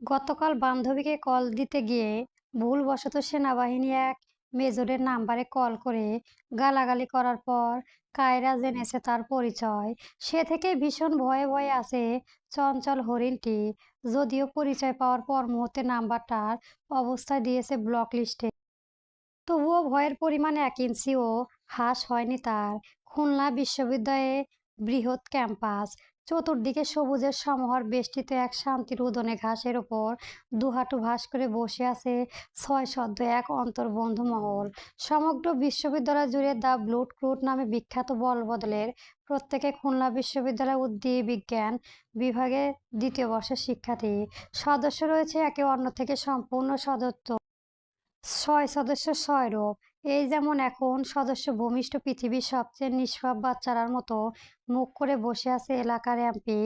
গতকাল বান্ধবীকে কল দিতে গিয়ে ভুলবশত সেনাবাহিনী এক মেজরের নাম্বারে কল করে গালাগালি করার পর কায়রা জেনেছে তার পরিচয়। সে থেকে ভীষণ ভয়ে ভয়ে আছে চঞ্চল হরিণটি। যদিও পরিচয় পাওয়ার পর মুহূর্তে নাম্বারটার অবস্থায় দিয়েছে ব্লক লিস্টে, তবুও ভয়ের পরিমাণ 1 ইঞ্চিও হ্রাস হয়নি তার। খুলনা বিশ্ববিদ্যালয়ে বৃহৎ ক্যাম্পাস, চতুর্দিকে সবুজের সমাহার বেষ্টিত এক শান্তির উদনে ঘাসের ওপর দুহাঁটু ভাঁজ করে বসে আছে ছয় সদ্য এক অন্তর্বন্ধু মহল। সমগ্র বিশ্ববিদ্যালয় জুড়ে দ্য ব্লুড ক্রুট নামে বিখ্যাত বলবদলের প্রত্যেকে খুলনা বিশ্ববিদ্যালয় উদ্ভিদ বিজ্ঞান বিভাগের 2য় বর্ষের শিক্ষার্থী। সদস্য রয়েছে একে অন্য থেকে সম্পূর্ণ সদস্য, 6 সদস্য 6 রূপ। এই যেমন এখন সদস্য ভূমিষ্ঠ পৃথিবীর সবচেয়ে নিষ্পাপ বাচ্চারার মতো মুখ করে বসে আছে এলাকার এমপি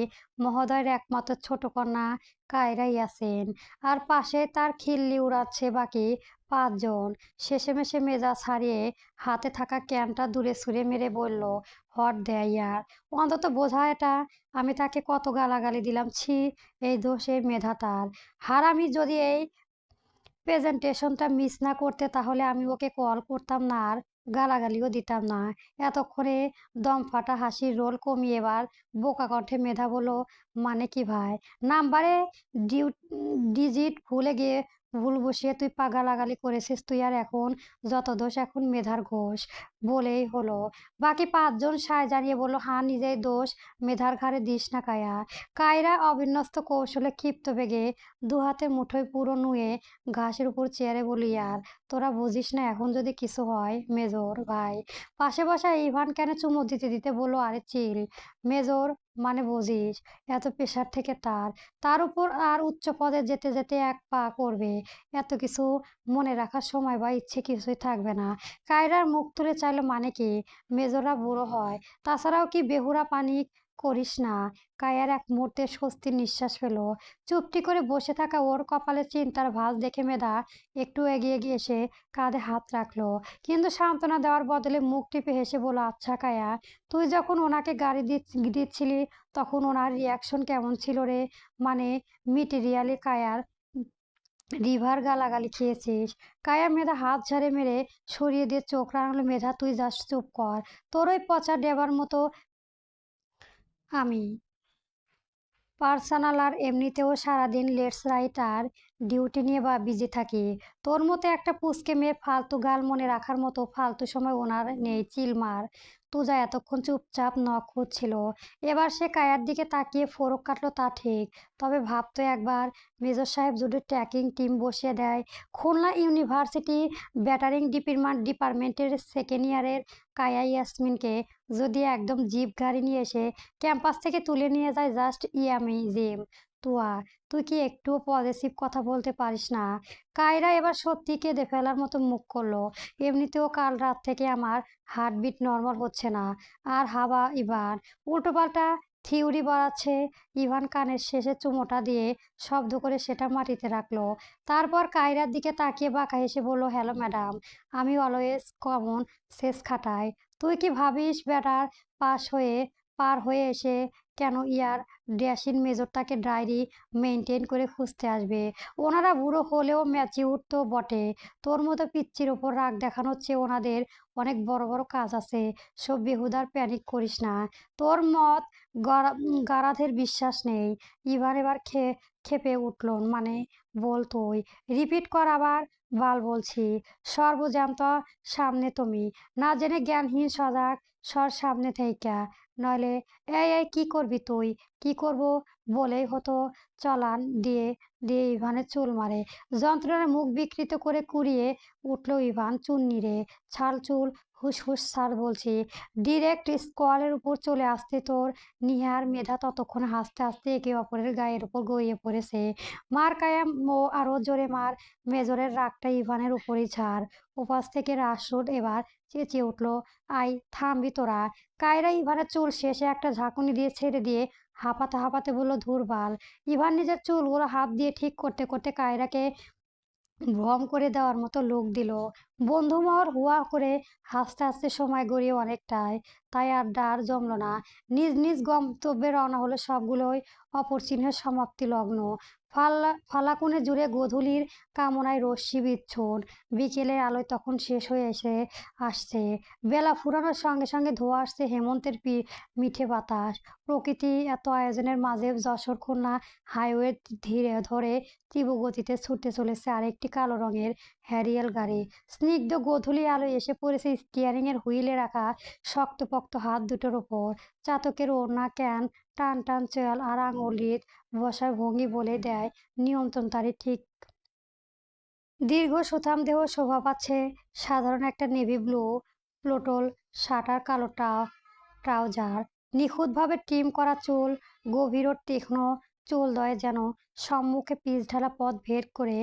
মহোদয়ের একমাত্র ছোট কন্যা কায়রা ইয়াসিন। আর পাশে তার খিল্লি উড়াচ্ছে বাকি 5 জন। শেষেমেশে মেজাজ হারিয়ে হাতে থাকা ক্যানটা দূরে ছুঁড়ে মেরে বলল, হট দেয় ইয়ার, অন্তত বোঝা এটা আমি তাকে কত গালাগালি দিলাম, ছি। এই দোষ এই মেধা তার। হারামি যদি এই প্রেজেন্টেশনটা মিস না করতে তাহলে আমি ওকে কল করতাম না আর গালাগালিও দিতাম না। এতক্ষণে দম ফাটা হাসির রোল কমিয়ে এবার বোকা কণ্ঠে মেধা বলল, মানে কি ভাই? নাম্বারে ডিজিট ভুলে গিয়ে ভুল বসিয়ে তুই গালাগালি করেছিস, তুই আর এখন যত দোষ এখন মেধার ঘোষ বলেই হলো। বাকি 5 জন সায় জানিয়ে বলল, হ্যাঁ নিজেই দোষ, মেধার ঘাড়ে দিস না কায়া। কায়রা অবিন্যস্ত কৌশলে ক্ষিপ্ত বেগে দুহাতে মুঠোয় পুরো নুয়ে ঘাসের উপর চেয়ারে বলি, আর তোরা বুঝিস না এখন যদি কিছু হয় মেজর ভাই। পাশে বসা ইভান কেন চুমু দিতে দিতে বলল, আরে চিল মেজর, মানে বুঝিস এত প্রেশার থেকে তার তার উপর আর উচ্চ পদে যেতে যেতে এক পা করবে, এত কিছু মনে রাখার সময় বা ইচ্ছে কিছুই থাকবে না। কায়রার মুখ তুলে চাইলো, মানে কি মেজররা বুড়ো হয়? তাছাড়াও কি বেহুরা পানি করিস না? কায়ার এক মুহূর্তে স্বস্তির নিঃশ্বাস ফেল। চুপটি করে বসে থাকা ওর কপালে চিন্তার ভাঁজ দেখে মেধা একটু এগিয়ে গিয়ে এসে কাঁধে হাত রাখলো, কিন্তু সান্ত্বনা দেওয়ার বদলে মুখ টিপে হেসে বলল, আচ্ছা কায়া, তুই যখন ওনাকে গাড়ি দিচ্ছিলি তখন ওনার রিয়াকশন কেমন ছিল রে? মানে মিটেরিয়ালি কায়ার রিভার গালাগালি খেয়েছিস? কায়া মেধা হাত ঝাড়ে মেরে সরিয়ে দিয়ে চোখ রাঙালো, মেধা তুই জাস্ট চুপ কর, তোর ওই পচা ডেবার মতো আমি পার্সোনাল আর এমনিতেও সারাদিন লেটস রাইট আর ডিউটি নিয়ে বা বিজি থাকি। তোর মতো একটা পুচকে মেয়ে ফালতু গাল মনে রাখার মতো ফালতু সময় ওনার নেই, চিলমার। তুজা এতক্ষণ চুপচাপ নখ খুঁজছিল, এবার সে কায়ার দিকে তাকিয়ে ফোরক কাটলো তা ঠিক, তবে ভাবতো একবার মেজর সাহেব যদি ট্র্যাকিং টিম বসিয়ে দেয় খুলনা ইউনিভার্সিটি ব্যাটারিং ডিপার্টমেন্টের 2nd ইয়ারের কায়া ইয়াসমিনকে যদি একদম জিপ গাড়ি নিয়ে এসে ক্যাম্পাস থেকে তুলে নিয়ে যায়, জাস্ট ইয়ামেজিং। তুয়া, তুই কি একটুও পজিটিভ কথা বলতে পারিস না? কায়রা এবার সত্যি কেঁদে ফেলার মতো মুখ করলো। এমনিতেও কাল রাত থেকে আমার হার্টবিট নর্মাল হচ্ছে না, আর হাওয়া ইভান উল্টোপাল্টা থিওরি বাড়াচ্ছে। ইভান কানের শেষে চুমোটা দিয়ে শব্দ করে সেটা মাটিতে রাখলো, তারপর কায়রার দিকে তাকিয়ে বাঁকা হেসে বলল, হ্যালো ম্যাডাম, আমি অলওয়েজ কমন সেন্স খাটাই। তুই কি ভাবিস ব্যাটার পাশ হয়ে পার হয়ে এসে কেন ইয়ার ড্যাশিন মেজরটাকে ডায়েরি মেনটেন করে খুঁজতে আসবে? ওনারা বুড়ো হলেও ম্যাচিউর তো বটে। তোর মতো পিচ্চির ওপর রাগ দেখানোর চেয়ে ওনাদের অনেক বড় বড় কাজ আছে। সব বেহুদার প্যানিক করিস না। তোর মত গারাধের বিশ্বাস নেই। ইভান এবার খেপে উঠল, মানে বল তুই, রিপিট কর আবার। বাল বলছি, সর্বজান্ত সামনে তুমি, না জেনে জ্ঞানহীন সজাগ সর সামনে থেইকা, নইলে এই এই কি করবি তুই? কি করব বলেই হতো চলান দিয়ে দিয়ে ইভানের চুল মারে। যন্ত্রণার মুখ বিকৃত করে কুড়িয়ে উঠল ইভান, চুন্নি রে ছাল চুল, হুস হুস ছাড় বলছি। ডিরেক্ট স্কোয়ালের উপর চলে আসতে তোর নিহার মেধা ততক্ষণ হাসতে হাসতে একে অপরের গায়ের উপর গড়িয়ে পড়েছে। মার কায়া ও আরো জোরে মার, মেজরের রাগটা ইভানের উপরই ছাড়। উপাস থেকে রাসুল এবার চেঁচিয়ে উঠল, আই থামবি তোরা? কায়রা ইভানের চুল শেষে একটা ঝাঁকুনি দিয়ে ছেড়ে দিয়ে হাঁপাতে হাঁপাতে বলল, ধুর বাল। ইভান নিজের চুলগুলো হাত দিয়ে ঠিক করতে করতে কায়রাকে ভ্রম করে দেওয়ার মতো লোক দিল। বন্ধুমহল হুয়া করে হাসতে হাসতে সময় গড়িয়ে অনেকটাই, তাই আড্ডা আর জমল না। নিজ নিজ গন্তব্যে রওনা হলো সবগুলোই অপর চিহ্নের সমাপ্তি লগ্ন। ফালাকুনে জুড়ে গোধূলির কামনায় রশ্মি বিচ্ছুর। বিকেলের আলোয় তখন শেষ হয়ে আসছে। বেলা ফুরানোর সঙ্গে সঙ্গে ধোয়া আসছে হেমন্তের মিঠে বাতাস। প্রকৃতি এত আয়োজনের মাঝে যশোর খুলনা হাইওয়ে ধীরে ধরে তীব্র গতিতে ছুটে চলেছে আরেকটি কালো রঙের হ্যারিয়েল গাড়ি। স্নিগ্ধ গোধূলি আলোয় এসে পড়েছে স্টিয়ারিং এর হুইলে রাখা শক্তপোক্ত হাত দুটোর ওপর। চাতকের ওড়না ক্যান টান টান চল আর আঙুলির বসার ভঙ্গি বলে দেয় নিয়ন্ত্রণকারী ঠিক। দীর্ঘ সুঠাম দেহ শোভা পাচ্ছে সাধারণ একটা নেভি ব্লু প্লোটল শার্ট আর কালো ট্রাউজার। নিখুঁতভাবে ট্রিম করা চুল, গভীর ও তীক্ষ্ণ চুলদ্বয় যেন সম্মুখে পিচ ঢালা পথ ভেদ করে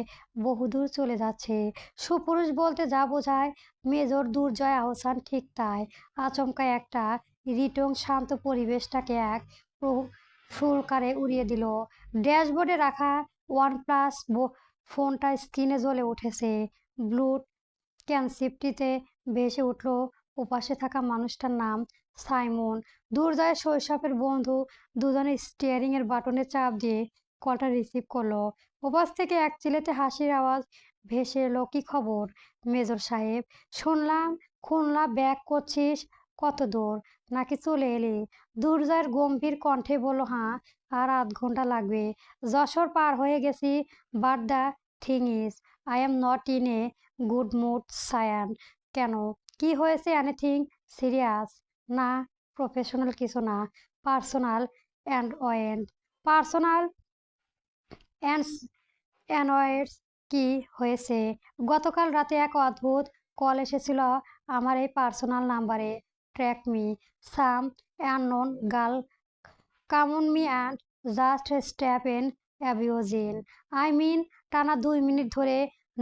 বহুদূর চলে যাচ্ছে। সুপুরুষ বলতে যা বোঝায় মেজর দুর্জয় আহসান ঠিক তাই। আচমকা একটা রিটং শান্ত পরিবেশটাকে এক ফুলকারে উড়িয়ে দিল। ড্যাশবোর্ডে রাখা ওয়ানপ্লাস ফোনটা স্ক্রিনে জ্বলে উঠেছে। ব্লু ক্যানসিপটিতে ভেসে উঠল ওপাশে থাকা মানুষটার নাম সাইমন, দুর্জয়ের শৈশবের বন্ধু। দুজনে স্টিয়ারিং এর বাটনে চাপ দিয়ে কলটা রিসিভ করলো। ওপাশ থেকে এক চিলেতে হাসির আওয়াজ ভেসে এলো, কি খবর মেজর সাহেব? শুনলাম খুলনা ব্যাক করছিস, কত দূর? নাকি চলে এলি? দুর্জয়ের গম্ভীর কণ্ঠে বলল, হ্যাঁ, আর আধ ঘন্টা লাগবে। যশোর পার হয়ে গেছি, but the thing is I am not in a good mood Sayan. কেন, কি হয়েছে? Anything serious? না, প্রফেশনাল কিছু না, পার্সোনাল অ্যান্ড পার্সোনাল অ্যানয়েডস। কি হয়েছে? গতকাল রাতে এক অদ্ভুত কল এসেছিল আমার এই পার্সোনাল নাম্বারে। Track me some unknown girl come on me and just step in abusing. I mean টানা 2 মিনিট ধরে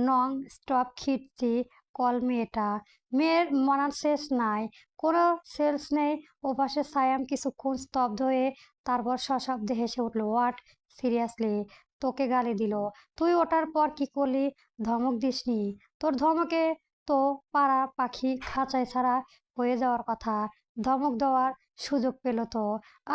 নং স্টপ খিটছি কল মেয়েটা। মেয়ের মনার শেষ নাই, কোনো সেলস নেই। ওপাশে সায়াম কিছুক্ষণ স্তব্ধ হয়ে তারপর সশব্দে হেসে উঠল। What, seriously? তোকে গালি দিল? তুই ওঠার পর কি করলি? ধমক দিসনি? তোর ধমকে তো পাড়া পাখি খাঁচায় ছাড়া হয়ে যাওয়ার কথা। ধমক দেওয়ার সুযোগ পেল তো।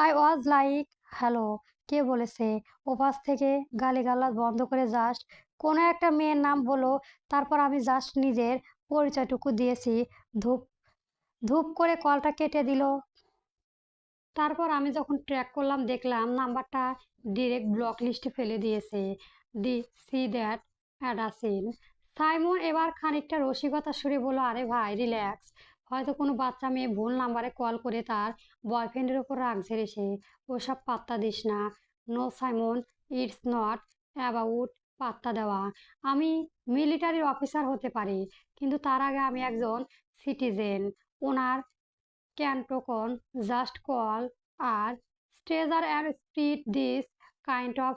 আই ওয়াজ লাইক, হ্যালো, কে বলেছে? ওপাশ থেকে গালিগালাজ বন্ধ করে জাস্ট কোনো একটা মেয়ের নাম বলো, তারপর আমি জাস্ট নিজের পরিচয়টুকু দিয়েছি। ধূপ ধূপ করে কলটা কেটে দিল। তারপর আমি যখন ট্র্যাক করলাম দেখলাম নাম্বারটা ডিরেক্ট ব্লক লিস্টে ফেলে দিয়েছে। D C that audacity. Simon এবার খানিকটা রসিকতা সুরে বলল, আরে ভাই রিল্যাক্স, হয়তো কোনো বাচ্চা মেয়ে ভুল নাম্বারে কল করে তার বয়ফ্রেন্ডের ওপর রাগ ঝেড়েছে। ওসব পাত্তা দিস না। No Simon, it's not about পাত্তা দেওয়া। আমি মিলিটারির অফিসার হতে পারি, কিন্তু তার আগে আমি একজন সিটিজেন। ওনার ক্যান্টোকন জাস্ট কল আর stranger and spread this kind of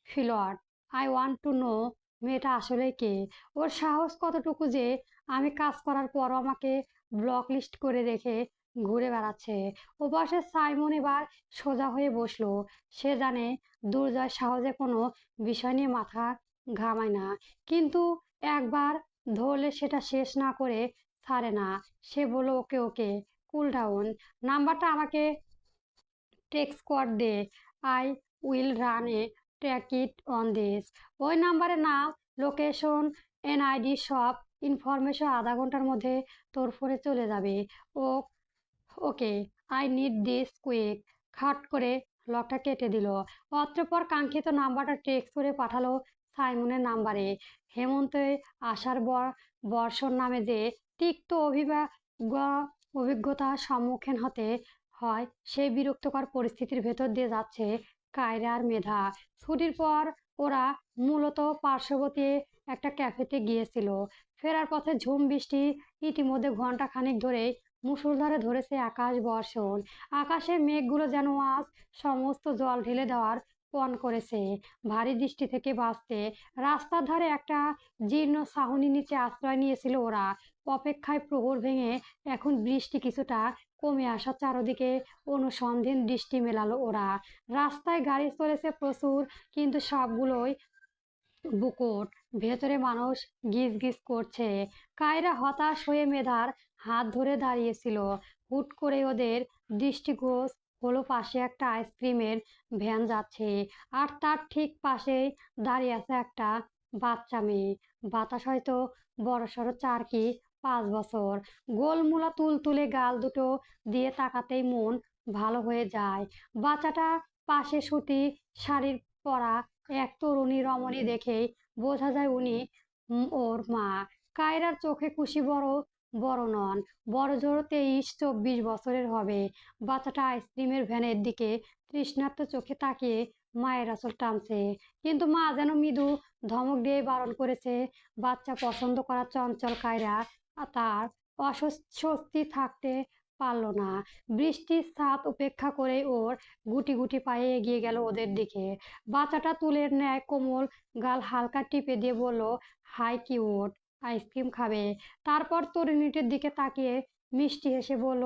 filth. I want to know মেয়েটা আসলে কে? ওর সাহস কতটুকু যে আমি কাজ করার পরও আমাকে ব্লক লিস্ট করে রেখে ঘুরে বেড়াচ্ছে। ওপাশে সাইমন এবার সোজা হয়ে বসলো। সে জানে দুর্জয় সহজে কোনো বিষয় নিয়ে মাথা ঘামায় না, কিন্তু একবার ধরলে সেটা শেষ না করে ছাড়ে না। সে বলল, ওকে ওকে, কুল ডাউন। নাম্বারটা আমাকে টেক্সট কর দে। I will run a track it on this. ওই নাম্বারে নাম, লোকেশন, এনআইডি সব ইনফরমেশন আধা ঘন্টার মধ্যে তোর ফোনে চলে যাবে। ও ওকে, আই নিড দিস কুইক। খাট করে লকটা কেটে দিল। অতঃপর কাঙ্ক্ষিত নাম্বারটা টেক্সট করে পাঠালো সাইমনের নাম্বারে। হেমন্তে আসার বর্ষণ নামে যে তিক্ত অভিজ্ঞতার সম্মুখীন হতে হয়, সেই বিরক্তকর পরিস্থিতির ভেতর দিয়ে যাচ্ছে কায়রার মেধা। ছুটির পর ওরা মূলত পার্শ্ববর্তী একটা ক্যাফেতে গিয়েছিল। ফেরার পথে ঝুম বৃষ্টি ইতিমধ্যে ঘন্টা খানিক ধরে মুষলধারে ধরেছে আকাশ বর্ষণ। আকাশের মেঘগুলো যেন আজ সমস্ত জল ঢেলে দেওয়ার পণ করেছে। ভারী বৃষ্টি থেকে বাঁচতে রাস্তার ধারে একটা জীর্ণ ছাউনির নিচে আশ্রয় নিয়েছিল ওরা। অপেক্ষায় প্রহর ভেঙে এখন বৃষ্টি কিছুটা কমে আসা চারদিকে অনুসন্ধান দৃষ্টি মেলালো ওরা। রাস্তায় গাড়ি চলেছে প্রচুর, কিন্তু সবগুলোই বুকট। ভেতরে মানুষ গিজ গিজ করছে। কায়রা হতাশ হয়ে মেধার হাত ধরে দাঁড়িয়েছিল। হুট করে ওদের দৃষ্টিগোচ হলো পাশে একটা আইসক্রিমের ভ্যান যাচ্ছে, আর তার ঠিক পাশেই দাঁড়িয়ে আছে একটা বাচ্চা মেয়ে। বাতাস হয়তো বড়সড় 4 কি 5 বছর। গোলমোলা তুলতুলে গাল দুটো দিয়ে তাকাতেই মন ভালো হয়ে যায়। বাচ্চাটা পাশে সুতি শাড়ির পরা এক তরুণী রমণী দেখেই বোঝা যায় উনি ওর মা। কায়রার চোখে খুশি বড় বড় নন, বড়জোর 23-24 বছরের হবে। বাচ্চাটা আইসক্রিমের ভ্যানের দিকে তৃষ্ণার্ত চোখে তাকিয়ে মায়ের আঁচল টানছে, কিন্তু মা যেন মৃদু ধমক দিয়ে বারণ করেছে। বাচ্চা পছন্দ করা চঞ্চল কায়রা তার অস্বস্তি থাকতে পারল না। বৃষ্টির ছাদ উপেক্ষা করে ওর গুটি গুটি পায়ে এগিয়ে গেল ওদের দিকে। বাচ্চাটা তুলের ন্যায় কোমল গাল হালকা টিপে দিয়ে বলল, হাই কিউট, আইসক্রিম খাবে? তারপর তরুণীটির দিকে তাকিয়ে মিষ্টি হেসে বলল,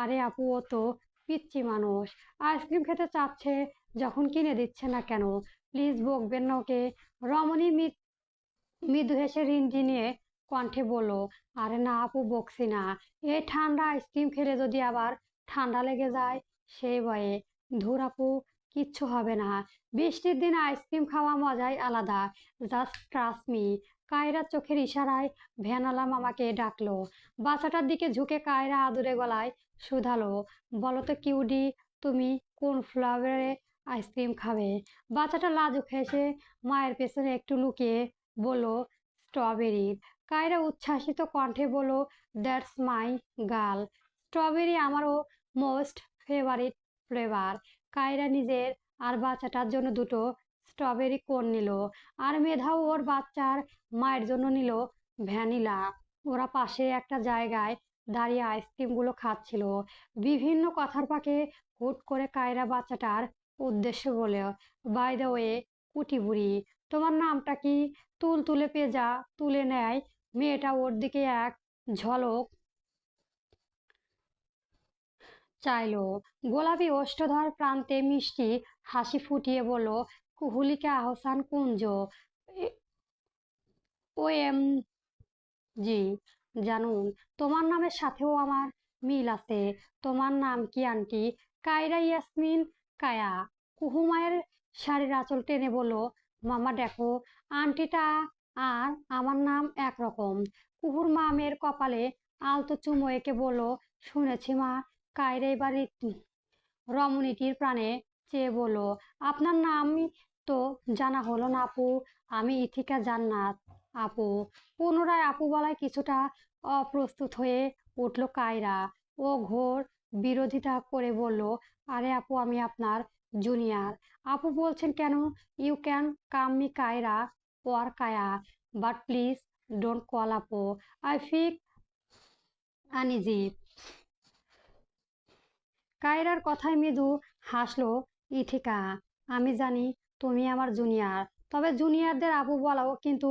আরে আপু, ও তো পিচ্চি মানুষ, আইসক্রিম খেতে চাচ্ছে যখন কিনে দিচ্ছে না কেন? প্লিজ বকবেন না ওকে। রমণী মৃদু হেসে রিনঝিনিয়ে কণ্ঠে বলল, আরে না আপু, বকছি না। এই ঠান্ডা আইসক্রিম খেলে যদি আবার ঠান্ডা লেগে যায় সেই ভয়ে। ধুর আপু, কিচ্ছু হবে না। বৃষ্টির দিন আইসক্রিম খাওয়া মজাই আলাদা। Just trust me. কায়রার চোখের ইশারায় ভ্যানওয়ালা মামাকে ডাকলো। বাচ্চাটার দিকে ঝুঁকে কায়রা আদুরে গলায় শুধালো, বলো তো কিউডি, তুমি কোন ফ্লেভারে আইসক্রিম খাবে? বাচ্চাটা লাজুক হেসে মায়ের পেছনে একটু লুকিয়ে বলল, স্ট্রবেরি। কায়রা উচ্ছ্বাসিত কণ্ঠে বলল, দ্যাটস মাই গার্ল, স্ট্রবেরি আমারও মোস্ট ফেভারিট ফ্লেভার। কায়রা নিজের আর বাচ্চাটার জন্য দুটো স্ট্রবেরি কোন নিল, আর মেধাও ওর বাচ্চার মায়ের জন্য নিল ভ্যানিলা। ওরা পাশে একটা জায়গায় দাঁড়িয়ে আইসক্রিমগুলো খাচ্ছিল। বিভিন্ন কথার ফাঁকে হুট করে কায়রা বাচ্চাটার উদ্দেশ্য বলে, বাই দ্য ওয়ে কুটি বুড়ি, তোমার নামটা কি? তুলতুলে পেঁজা তুলে নেয় মেয়েটা ওর দিকে এক ঝলক চাইলো। গোলাপি ওষ্ঠধর প্রান্তে মিষ্টি হাসি ফুটিয়ে বলল, কুহুলিকা আহসান কুঞ্জ। ও এম জি, জানুন, তোমার নামের সাথেও আমার মিল আছে। তোমার নাম কি আন্টি? কায়রা ইয়াসমিন কায়া। কুহু মায়ের শাড়ির আঁচল টেনে বলল, মামা দেখো, আন্টিটা আর আমার নাম একরকম। কুহুর মা মেয়ের কপালে আলতো চুমো এঁকে বলল, শুনেছি মা, কায়রা এবার রমণীটির প্রাণে চেয়ে বলল, আপনার নামই তো জানা হলো না আপু। আমি ইথিকা জান্নাত আপু। পুনরায় আপু বলায় কিছুটা অপ্রস্তুত হয়ে উঠল কায়রা। ও ঘোর বিরোধিতা করে বলল, আরে আপু, আমি আপনার জুনিয়র। আপু বলছেন কেন? You can call me Kaira or Kaya, but please don't call আপু, আই ফিল আনইজি। কায়রার কথায় মৃদু হাসলো ইথিকা। আমি জানি তুমি আমার জুনিয়র, তবে জুনিয়রদের আপু বলাও কিন্তু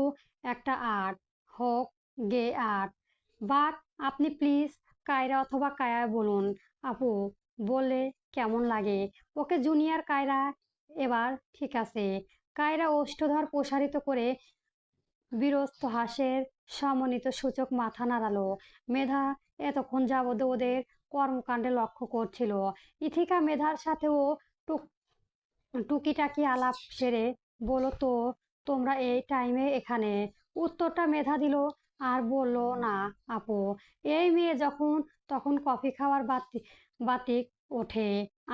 একটা আর্ট, হোক গে আর্ট। বাট আপনি প্লিজ কায়রা অথবা কায়া বলুন আপু, বললে কেমন লাগে? ওকে জুনিয়র কায়রা, এবার ঠিক আছে। কায়রা ওষ্ঠধর প্রসারিত করে বিরস্ত হাসের সমন্বিত সূচক মাথা নাড়ালো। মেধা এতক্ষণ যাবৎ ওদের কর্মকাণ্ডে লক্ষ্য করছিল। ইথিকা মেধার সাথেও টুক টুকিটাকি আলাপ সেরে বলো তো, তোমরা এই টাইমে এখানে? উত্তরটা মেধা দিল আর বলল, না আপু, এই মেয়ে যখন তখন কফি খাওয়ার বাতিক ওঠে,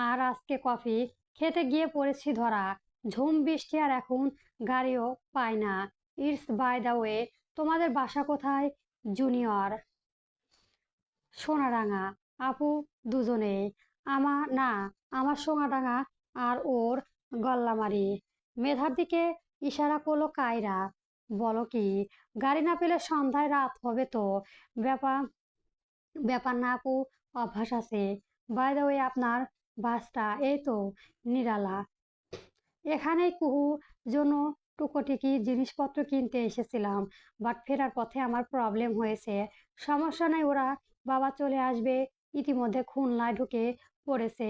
আর আজকে কফি খেতে গিয়ে পড়েছি ধরা। ঝুম বৃষ্টি আর এখন গাড়িও পায় না। ইটস বাই দ্য ওয়ে, তোমাদের বাসা কোথায় জুনিয়র? সোনাডাঙ্গা আপু, দুজনেই? না, আমার সোনাডাঙ্গা আর ওর গল্লামারি। মেধার দিকে ইশারা করলো কায়রা। বলো কি, গাড়ি না পেলে সন্ধ্যায় রাত হবে তো। ব্যাপার ব্যাপার না আপু, অভ্যাস আছে। বাই দ্য ওয়ে, আপনার বাসটা এই তো নিরালা। এখানেই কুহু জন্য টুকোটিকি জিনিসপত্র কিনতে এসেছিলাম, বাট ফেরার পথে আমার প্রবলেম হয়েছে। সমস্যা নাই, ওরা বাবা চলে আসবে। ইতিমধ্যে খুলনায় ঢুকে পড়েছে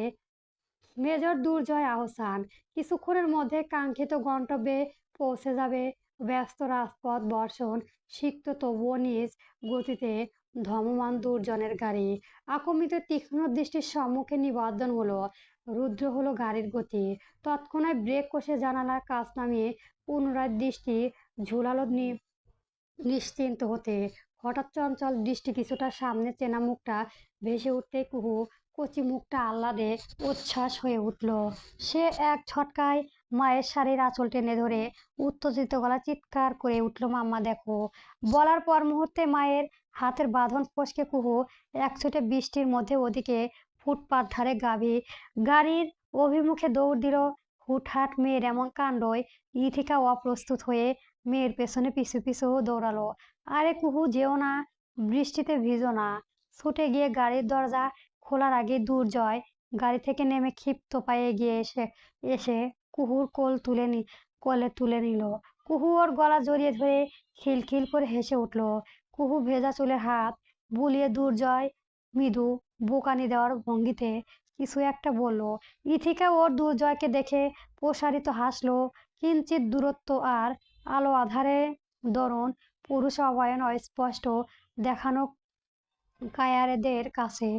মেজর দুর্জয় আহসান। কিছুক্ষণের মধ্যে কাঙ্ক্ষিত গন্তব্যে পৌঁছে যাবে। ব্যস্ত রাজপথ বর্ষণ সিক্ত তবুও নিজ গতিতে ধমমান দুর্জনের গাড়ি। আক্রমিত তীক্ষ্ণ দৃষ্টির সম্মুখে নিবদ্ধন হলো। রুদ্র হলো গাড়ির গতি। তৎক্ষণাৎ ব্রেক কষে জানালার কাচ নামিয়ে পুনরায় দৃষ্টি ঝুলালো নিশ্চিন্ত হতে। হঠাৎ চঞ্চল দৃষ্টি কিছুটা সামনে চেনা মুখটা ভেসে উঠতেই কুহু কচি মুখটা আহ্লাদে উচ্ছ্বাস হয়ে উঠল। সে এক ঝটকায় মায়ের শাড়ির আঁচল টেনে ধরে উত্তেজিত গলা চিৎকার করে উঠল, মাম্মা দেখো। বলার পর মুহূর্তে মায়ের হাতের বাঁধন ফসকে কুহু এক ছুটে বৃষ্টির মধ্যে ওদিকে ফুটপাত ধারে গাড়ির অভিমুখে দৌড় দিল। হুটহাট মেয়ের এমন কাণ্ডই ইথিকা অপ্রস্তুত হয়ে মেয়ের পেছনে পিছু পিছু দৌড়ালো। আরে কুহু, যেও না, বৃষ্টিতে ভিজো না। ছুটে গিয়ে গাড়ির দরজা খোলার আগে দুর্জয় গাড়ি থেকে নেমে ক্ষিপ্ত পায়ে এগিয়ে এসে কুহুর কোলে তুলে নিল। কুহু ওর গলা জড়িয়ে ধরে খিলখিল করে হেসে উঠল। কুহু ভেজা চুলের হাত বুলিয়ে দুর্জয় মৃদু বোকানি দেওয়ার ভঙ্গিতে কিছু একটা বলল। ইথিকা ওর দুর্জয়কে দেখে প্রসারিত হাসলো। কিঞ্চিত দূরত্ব আর আলো আধারে দরুন পুরুষ অবয়ন অস্পষ্ট দেখানো কায়ারেদের কাছে।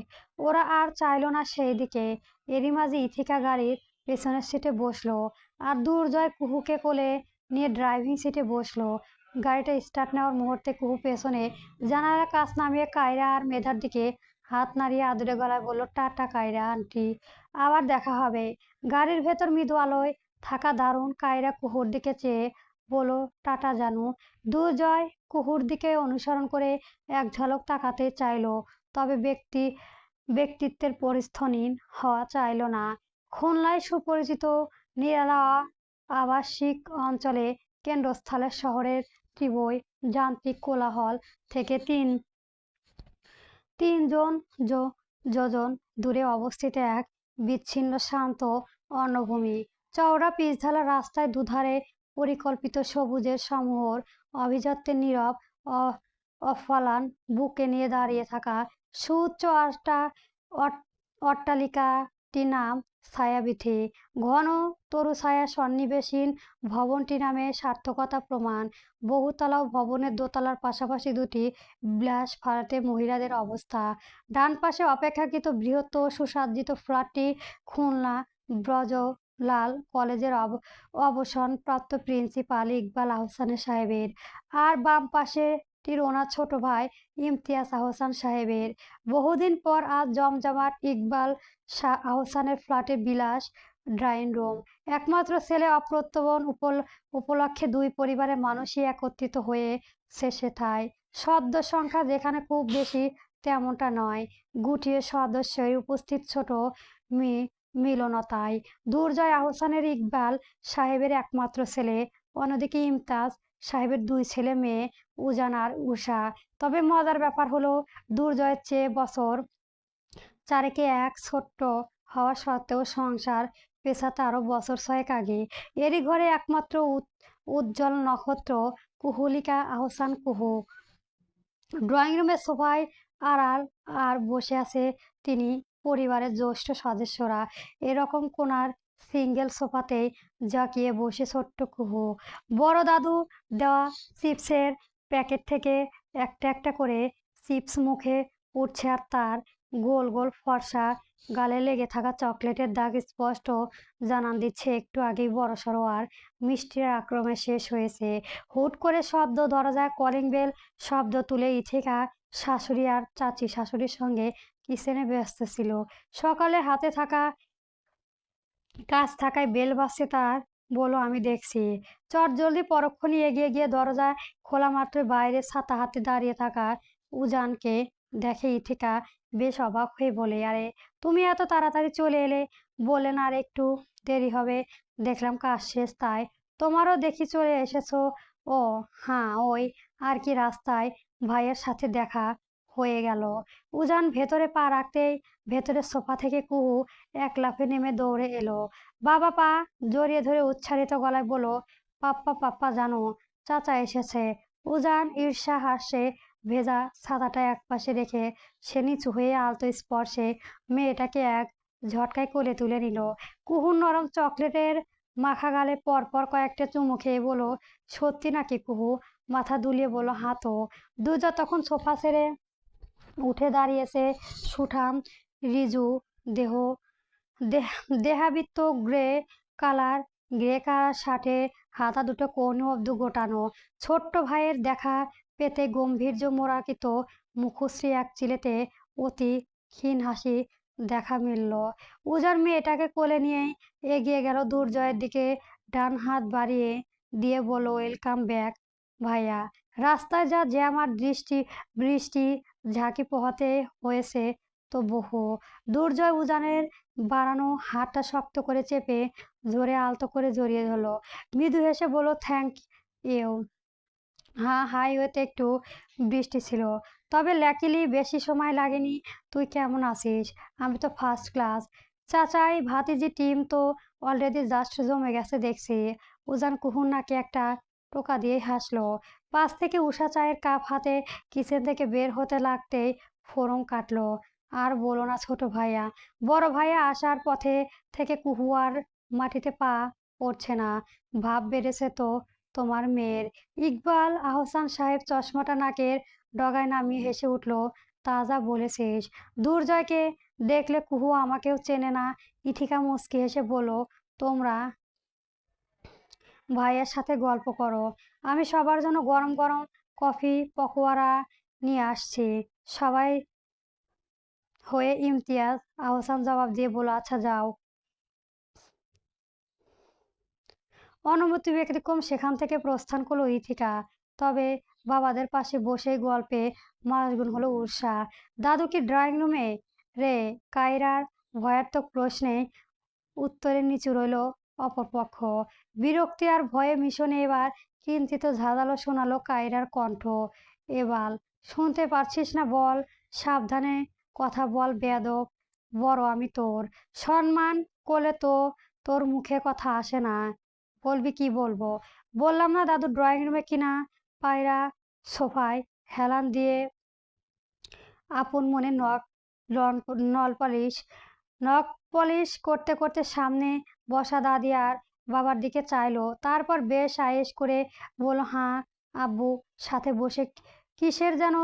ওরা আর চাইল না সেই দিকে। এরই মাঝে ইথিকা গাড়ির পেছনের সিটে বসলো আর দুর্জয় কুহুকে কোলে নিয়ে ড্রাইভিং সিটে বসলো। গাড়িটা স্টার্ট নেওয়ার মুহূর্তে কুহু পেছনে জানালার কাচ নামিয়ে কায়রা আর মেধার দিকে হাত নাড়িয়ে আদুরে গলায় বলল, টাটা কায়রা আন্টি, আবার দেখা হবে। গাড়ির ভেতর মৃদু আলোয় থাকা দারুণ কায়রা কুহুর দিকে চেয়ে বলো, টাটা জানু। দুর্জয় কুহুর দিকে অনুসরণ করে এক ঝলক তাকাতে চাইল, তবে ব্যক্তিত্বের পরিস্থহীন হওয়া চাইল না। খুলনায় সুপরিচিত নিরালা আবাসিক অঞ্চলে কেন্দ্রস্থলে শহরের তীব্র যান্ত্রিক কোলাহল থেকে তিনজন যোজন দূরে অবস্থিত এক বিচ্ছিন্ন শান্ত অন্নভূমি। চওড়া পিচঢালা রাস্তায় দুধারে পরিকল্পিত সবুজের সমূহর অভিজাত্যে নীরব অফলান বুকে নিয়ে দাঁড়িয়ে থাকা সুউচ্চ অট্টালিকাটি নাম ছায়াবীথি। ঘন তরু ছায়া সন্নিবেশীন ভবনটি নামে সার্থকতা প্রমাণ। বহুতলা ভবনের দোতলার পাশাপাশি দুটি বিলাস ফ্ল্যাটে মহিলাদের অবস্থা। ডান পাশে অপেক্ষাকৃত বৃহত্তর সুসজ্জিত ফ্ল্যাটটি খুলনা ব্রজলাল কলেজের অবসরপ্রাপ্ত প্রিন্সিপাল ইকবাল আহসানের সাহেবের, আর বাম পাশেটির ওনার ছোট ভাই ইমতিয়াজ আহসান সাহেবের। বহুদিন পর আজ জমজমাট ইকবাল আহসানের ফ্ল্যাটে বিলাস ড্রয়িং রুম। একমাত্র ছেলে অপ্রত্যবন উপলক্ষে দুই পরিবারের মানুষই একত্রিত হয়েছে সেথায়। সদস্য সংখ্যা যেখানে খুব বেশি তেমনটা নয়, গুটিয়ে সদস্যই উপস্থিত ছোট মিলনতায়। দুর্জয় আহসানের ইকবাল সাহেবের একমাত্র ছেলে, অন্যদিকে ইমতাজ সাহেবের দুই ছেলে মেয়ে উজান আর উষা। তবে মজার ব্যাপার হলো, দুর্জয়ের চেয়ে বছর চারেকে এক ছোট্ট হওয়া সত্ত্বেও সংসার পেছাতে আরো বছর ছয়েক আগে। এরই ঘরে একমাত্র উজ্জ্বল নক্ষত্র কুহুলিকা আহসান কুহু। ড্রয়িং রুমের সোফায় আড়াল আর বসে আছে তিনি পরিবারের জ্যেষ্ঠ সদস্যরা। এরকম কোনার সিঙ্গেল সোফাতেই জাঁকিয়ে বসে ছোট্ট কুহু। বড় দাদু দেওয়া চিপসের প্যাকেট থেকে একটা একটা করে চিপস মুখে উঠছে, আর তার গোল গোল ফর্সা গালে লেগে থাকা চকলেটের দাগ স্পষ্ট জানান দিচ্ছে একটু আগেই বড়সড় আর মিষ্টির আক্রমে শেষ হয়েছে। হুট করে শব্দ, দরজায় কলিং বেল শব্দ তুলে ইথিকা শাশুড়ি আর চাচি শাশুড়ির সঙ্গে কিচেনে ব্যস্ত ছিল। সকালে হাতে থাকা কাজ থাকায় বেল বাজছে তার। বলো, আমি দেখছি। চটজলদি পরক্ষণই এগিয়ে গিয়ে দরজা খোলা মাত্র বাইরে ছাতা হাতে দাঁড়িয়ে থাকা উজানকে দেখে ইথিকা বেশ অবাক হয়ে বলে, আরে তুমি এত তাড়াতাড়ি চলে এলে, বললে না আর একটু দেরি হবে? দেখলাম কাজ শেষ, তাই তোমারও দেখি চলে এসেছো। ও হ্যাঁ, ওই আর কি, রাস্তায় ভাইয়ের সাথে দেখা হয়ে গেল। উজান ভেতরে পা রাখতেই ভেতরের সোফা থেকে কুহু এক লাফে নেমে দৌড়ে এলো। বাবা পা জড়িয়ে ধরে উচ্ছ্বাসিত গলায় বলল, পাপ্পা পাপ্পা জানো, চাচা এসেছে। উজান ঈর্ষা হাসে ভেজা ছাতাটা একপাশে রেখে সে নিচু হয়ে আলতো স্পর্শে মেয়েটাকে এক ঝটকায় কোলে তুলে নিল। কুহুর নরম চকলেটের মাখা গালে পরপর কয়েকটা চুমু খেয়ে বলো, সত্যি নাকি কুহু? মাথা দুলিয়ে বলল, হাঁ তো। দুজা তখন সোফা ছেড়ে উঠে দাঁড়িয়েছে সুঠাম ঋজু দেহ দেহ দেহাবৃত্ত কালার গ্রে কালার শার্টে হাতা দুটো কোণে অব্দ গোটানো। ছোট্ট ভাইয়ের দেখা পেতে গম্ভীর্য মোড়াকিত মুখশ্রী এক চিলেতে অতি ক্ষীণ হাসি দেখা মিলল। উজার মেয়েটাকে কোলে নিয়েই এগিয়ে গেল দুর্জয়ের দিকে, ডান হাত বাড়িয়ে দিয়ে বলল, ওয়েলকাম ব্যাক ভাইয়া। রাস্তায় যা জ্যাম আর বৃষ্টি ঝাঁকি পোহাতে হয়েছে তো বহু। দুর্জয় উজানের বাড়ানো হাতটা শক্ত করে চেপে ধরে আলতো করে জড়িয়ে ধরল। মৃদু হেসে বলল, থ্যাংক ইউ। হ্যাঁ, হাইওয়েতে একটু বৃষ্টি ছিল, তবে ল্যাকিলি বেশি সময় লাগেনি। তুই কেমন আছিস? আমি তো ফার্স্ট ক্লাস। চাচাই ভাতিজি টিম তো অলরেডি জাস্ট জমে গেছে দেখছি। উজান কুহুর নাকে একটা টোকা দিয়ে হাসলো। পাশ থেকে উষা চায়ের কাপ হাতে কিচেন থেকে বের হতে লাগতেই ফোড়ন কাটলো। আর বলো না ছোট ভাইয়া, বড় ভাইয়া আসার পথে থেকে কুহু আর মাটিতে পা পড়ছে না। ভাব বেড়েছে তো তোমার মেয়ের। ইকবাল আহসান সাহেব চশমাটা নাকের ডগায় নামিয়ে হেসে উঠল। তা যা বলেছিস। দুর্জয়কে দেখলে কুহু আমাকেও চেনে না। ইথিকা মুচকি হেসে বলল, তোমরা ভাইয়ের সাথে গল্প করো, আমি সবার জন্য গরম গরম কফি পকোয়ারা নিয়ে আসছি। সবাই হয়ে ইমতিয়াজ আহসান জবাব দিয়ে বলল, আচ্ছা যাও। অনুমতি ব্যতিক্রম সেখান থেকে প্রস্থান করলো ইথিকা। তবে বাবাদের পাশে বসেই গল্পে মাসগুল হলো উষা। দাদু কি ড্রয়িং রুমে রে? কায়রার ভয়াত্মক প্রশ্নে উত্তরে নিচু রইল অপরপক্ষ। বিরক্তি আর ভয়ে মিশনে এবার কিঞ্চিত ঝাঁঝালো শোনালো কায়রার কণ্ঠ। এবার শুনতে পারছিস না? বল, সাবধানে কথা বল বেয়াদব। বড় আমি তোর সম্মান করলে তো তোর মুখে কথা আসে না। বলবি কি? বলবো? বললাম না দাদু ড্রয়িং রুমে কিনা। পায়রা সোফায় হেলান দিয়ে আপন মনে নল পালিশ নখ পলিশ করতে করতে সামনে বসা দাদি আর বাবার দিকে চাইলো। তারপর বেশ আয়েশ করে বলল, হ্যাঁ আব্বু, সাথে বসে কিসের যেন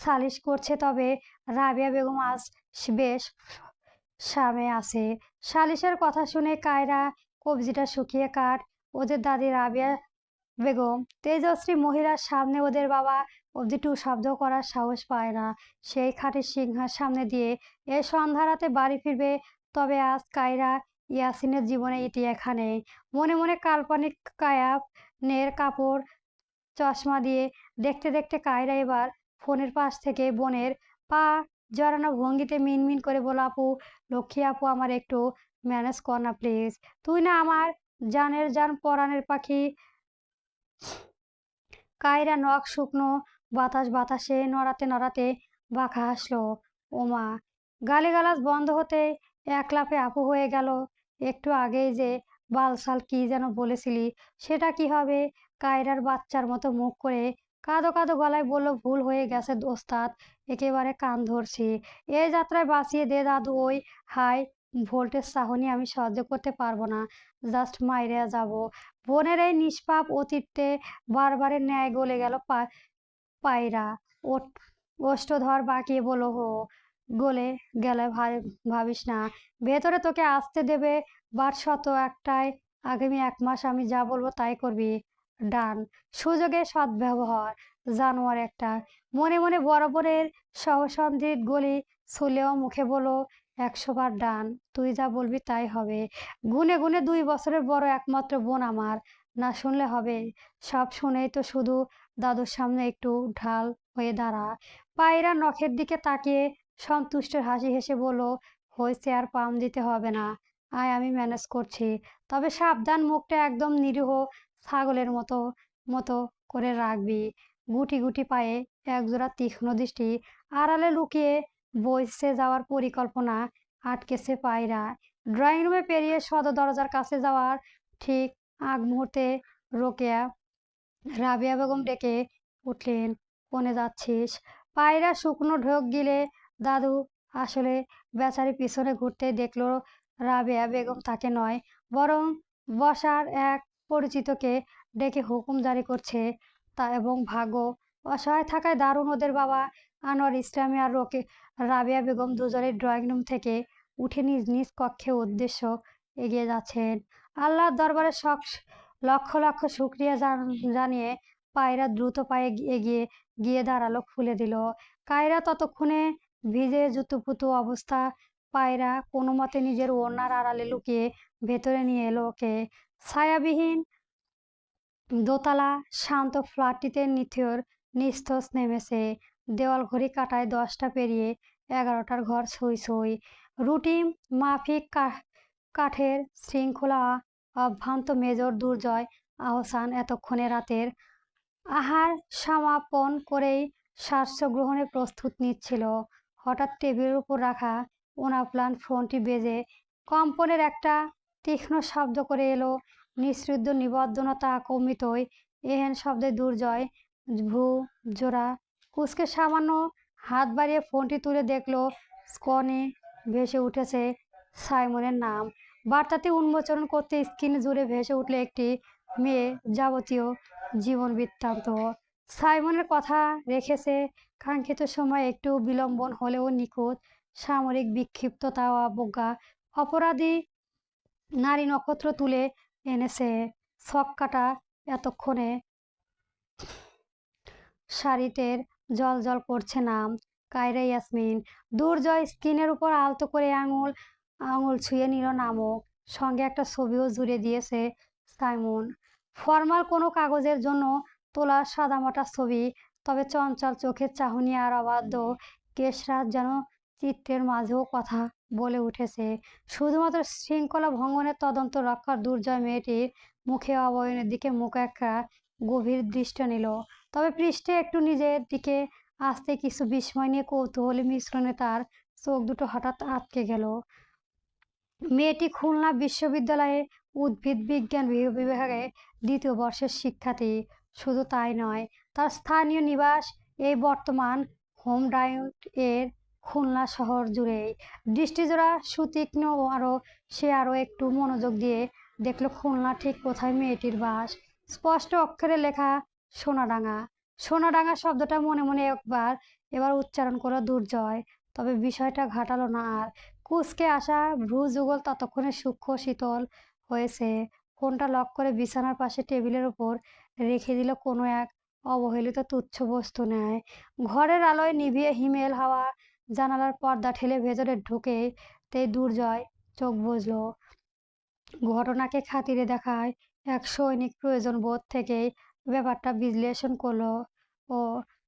সালিশ করছে। তবে রাবেয়া বেগম আজ বেশ সামে আছে। সালিশের কথা শুনে কায়রা কবজিটা শুকিয়ে কাট। ওদের দাদি রাবেয়া বেগম তেজশ্রী মহিলার সামনে ওদের বাবা অবধি টু শব্দ করার সাহস পায় না। সেই খাঁটি সিংহার সামনে দিয়ে এ সন্ধ্যারাতে বাড়ি ফিরবে। তবে আজ কায়রা ইয়াসিনের জীবনে ইতি এখানে। মনে মনে কাল্পনিক কায়ানের কাপড় চশমা দিয়ে দেখতে দেখতে কায়রা এবার ফোনের পাশ থেকে বোনের পা জড়ানো ভঙ্গিতে মিনমিন করে বলল, আপু, লক্ষ্মী আপু, আমার একটু ম্যানেজ কর না প্লিজ। তুই না আমার জানের জান পরাণের পাখি। কায়রা নখ শুকনো বাতাসে নড়াতে নড়াতে বাঁকা হাসলো। ওমা! গালিগালাজ বন্ধ হতে এক লাফে আপু হয়ে গেল। একটু আগেই যে বালসাল কি যেন বলেছিলি, সেটা কি হবে? কায়রার বাচ্চার মতো মুখ করে কাঁদো কাঁদো গলায় বলল, ভুল হয়ে গেছে ওস্তাদ, একেবারে কান ধরছি। এই যাত্রায় বাঁচিয়ে দে দাদু। ওই হাই ভোল্টেজ চাহনি আমি সহ্য করতে পারবো না, জাস্ট মাইরে যাব। বোনের এই নিষ্পাপ অতীতে বারবারের ন্যায় গলে গেল পায়রা। ওষ্ঠধর বাঁকিয়ে বলল, হো গলে গেলে ভাবিস না, ভেতরে তোকে আসতে দেবে। বার শত একটাই, আগামী 1 মাস আমি যা বলবো তাই করবি। ডান। সুযোগে সদ্ব্যবহার, জানোয়ার একটা। মনে মনে বরাবরের সহসন্ধির গলি ছুলেও মুখে বলো, 100 বার ডান। তুই যা বলবি তাই হবে। গুনে গুনে 2 বছরের বড় একমাত্র বোন আমার। না শুনলে হবে? সব শুনেই তো শুধু দাদুর সামনে একটু ঢাল হয়ে দাঁড়া। পায়রা নখের দিকে তাকিয়ে সন্তুষ্টের হাসি হেসে বলল, হয়েছে, আর পাম দিতে হবে না। আয়, আমি ম্যানেজ করছি। তবে সাবধান, মুখটা একদম নিরীহ ছাগলের মতো মতো করে রাখবি। গুটি গুটি পায়ে একজোড়া তীক্ষ্ণ দৃষ্টি আড়ালে লুকিয়ে বইসে যাওয়ার পরিকল্পনা আটকেছে পায়রা। ড্রয়িং রুমে পেরিয়ে সদর দরজার কাছে যাওয়ার ঠিক আগ মুহূর্তে রোকেয়া রাবেয়া বেগম ডেকে উঠলেন, কোনে যাচ্ছিস? পায়রা শুকনো ঢোক গিলে দাদু আসলে বেচারি পিছনে ঘুরতেই দেখলো রাবেয়া বেগম তাকে নয়, বরং বসার এক পরিচিতকে ডেকে হুকুম জারি করছে। তা এবং ভাগ্য অসহায় থাকায় দারুণ ওদের বাবা আনোয়ার ইসলামী আর রাবেয়া বেগম দুজনেই ড্রয়িং রুম থেকে উঠে নিজ নিজ কক্ষে উদ্দেশ্য এগিয়ে যাচ্ছেন। আল্লাহর দরবারে লক্ষ লক্ষ শুক্রিয়া জানিয়ে পায়রা দ্রুত পায়ে এগিয়ে গিয়ে দাঁড়ালো, খুলে দিল। কায়রা ততক্ষণে ভিজে জুতুপুতু অবস্থা। পায়রা কোনো মতে নিজের ওড়নার আড়ালে লুকিয়ে ভেতরে নিয়ে এলো ওকে। ছায়াবিহীন দোতলা শান্ত ফ্ল্যাটটিতে নিস্তস নেমেছে। দেওয়াল ঘড়ি কাঁটায় 10টা পেরিয়ে 11টার ঘর ছুঁই ছুঁই। রুটিন মাফিক কাঠের শৃঙ্খলা অভ্রান্ত মেজর দুর্জয় আহসান এতক্ষণে রাতের আহার সমাপন করেই শ্বাস গ্রহণে প্রস্তুত নিচ্ছিল। হঠাৎ টেবিলের উপর রাখা ওনাপ্লান ফোনটি বেজে কম্পনের একটা তীক্ষ্ণ শব্দ করে এলো। নিঃশব্দ নিবদ্ধনতা কমিতই এহেন শব্দে দুর্জয় ভ্রু জোড়া কুঁচকে সামান্য হাত বাড়িয়ে ফোনটি তুলে দেখলো স্ক্রিনে ভেসে উঠেছে সাইমনের নাম। বার্তাটি উন্মোচন করতে স্ক্রিন জুড়ে ভেসে উঠল একটি মেয়ে যাবতীয় জীবন বৃত্তান্ত। সাইমনের কথা রেখেছে কাঙ্ক্ষিত সময় একটু বিলম্বন হলেও নিখুঁত সামরিক বিক্ষিপ্ততা ও অবজ্ঞা অপরাধী নারী নক্ষত্র তুলে এনেছে। ছক্কাটা এতক্ষণে শাড়িতের জল জল করছে নাম কায়রা ইয়াসমিন। দুর্জয় স্ক্রিনের উপর আলতো করে আঙুল ছুঁয়ে নিল নামক, সঙ্গে একটা ছবিও জুড়ে দিয়েছে সাইমন। ফরমাল কোনো কাগজের জন্য তোলা সাদামাটা ছবি, তবে চঞ্চল চোখের চাহনি আর অবাধ্য কেশরাজ যেন চিত্রের মাঝেও কথা বলে উঠেছে। শুধুমাত্র শৃঙ্খলা ভঙ্গনের তদন্ত রক্ষার দুর্জয় মেয়েটির মুখে অবয়নের দিকে মুখ একটা গভীর দৃষ্টি নিল। তবে পৃষ্ঠে একটু নিজের দিকে আসতে কিছু বিস্ময় নিয়ে কৌতূহলী মিশ্রণে তার চোখ দুটো হঠাৎ আটকে গেল। মেয়েটি খুলনা বিশ্ববিদ্যালয়ে উদ্ভিদ বিজ্ঞান বিভাগে 2য় বর্ষের শিক্ষার্থী। শুধু তাই নয়, তার স্থানীয় নিবাস এই বর্তমান হোম ডাউট এর খুলনা শহর জুড়েই। দৃষ্টিজোড়া সুতীক্ষ্ণ সে আরও একটু মনোযোগ দিয়ে দেখল খুলনা ঠিক কোথায় মেয়েটির বাস। স্পষ্ট অক্ষরে লেখা সোনাডাঙ্গা। সোনাডাঙ্গা শব্দটা মনে মনে এবার উচ্চারণ করলো দুর্জয়। তবে বিষয়টা ঘাটালো না আর। কুঁচকে আসা ভ্রু যুগল ততক্ষণে সূক্ষ্ম শীতল হয়েছে। ফোনটা লক করে বিছানার পাশে টেবিলের উপর রেখে দিল কোনো এক অবহেলিত তুচ্ছ বস্তু নেয়। ঘরের আলোয় নিভিয়ে হিমেল হাওয়া জানালার পর্দা ঠেলে ভেতরে ঢুকে তেই দুর্জয় চোখ বুজল। ঘটনাকে খাতিরে দেখায় এক সৈনিক প্রয়োজন বোধ থেকেই ব্যাপারটা বিশ্লেষণ করলো ও।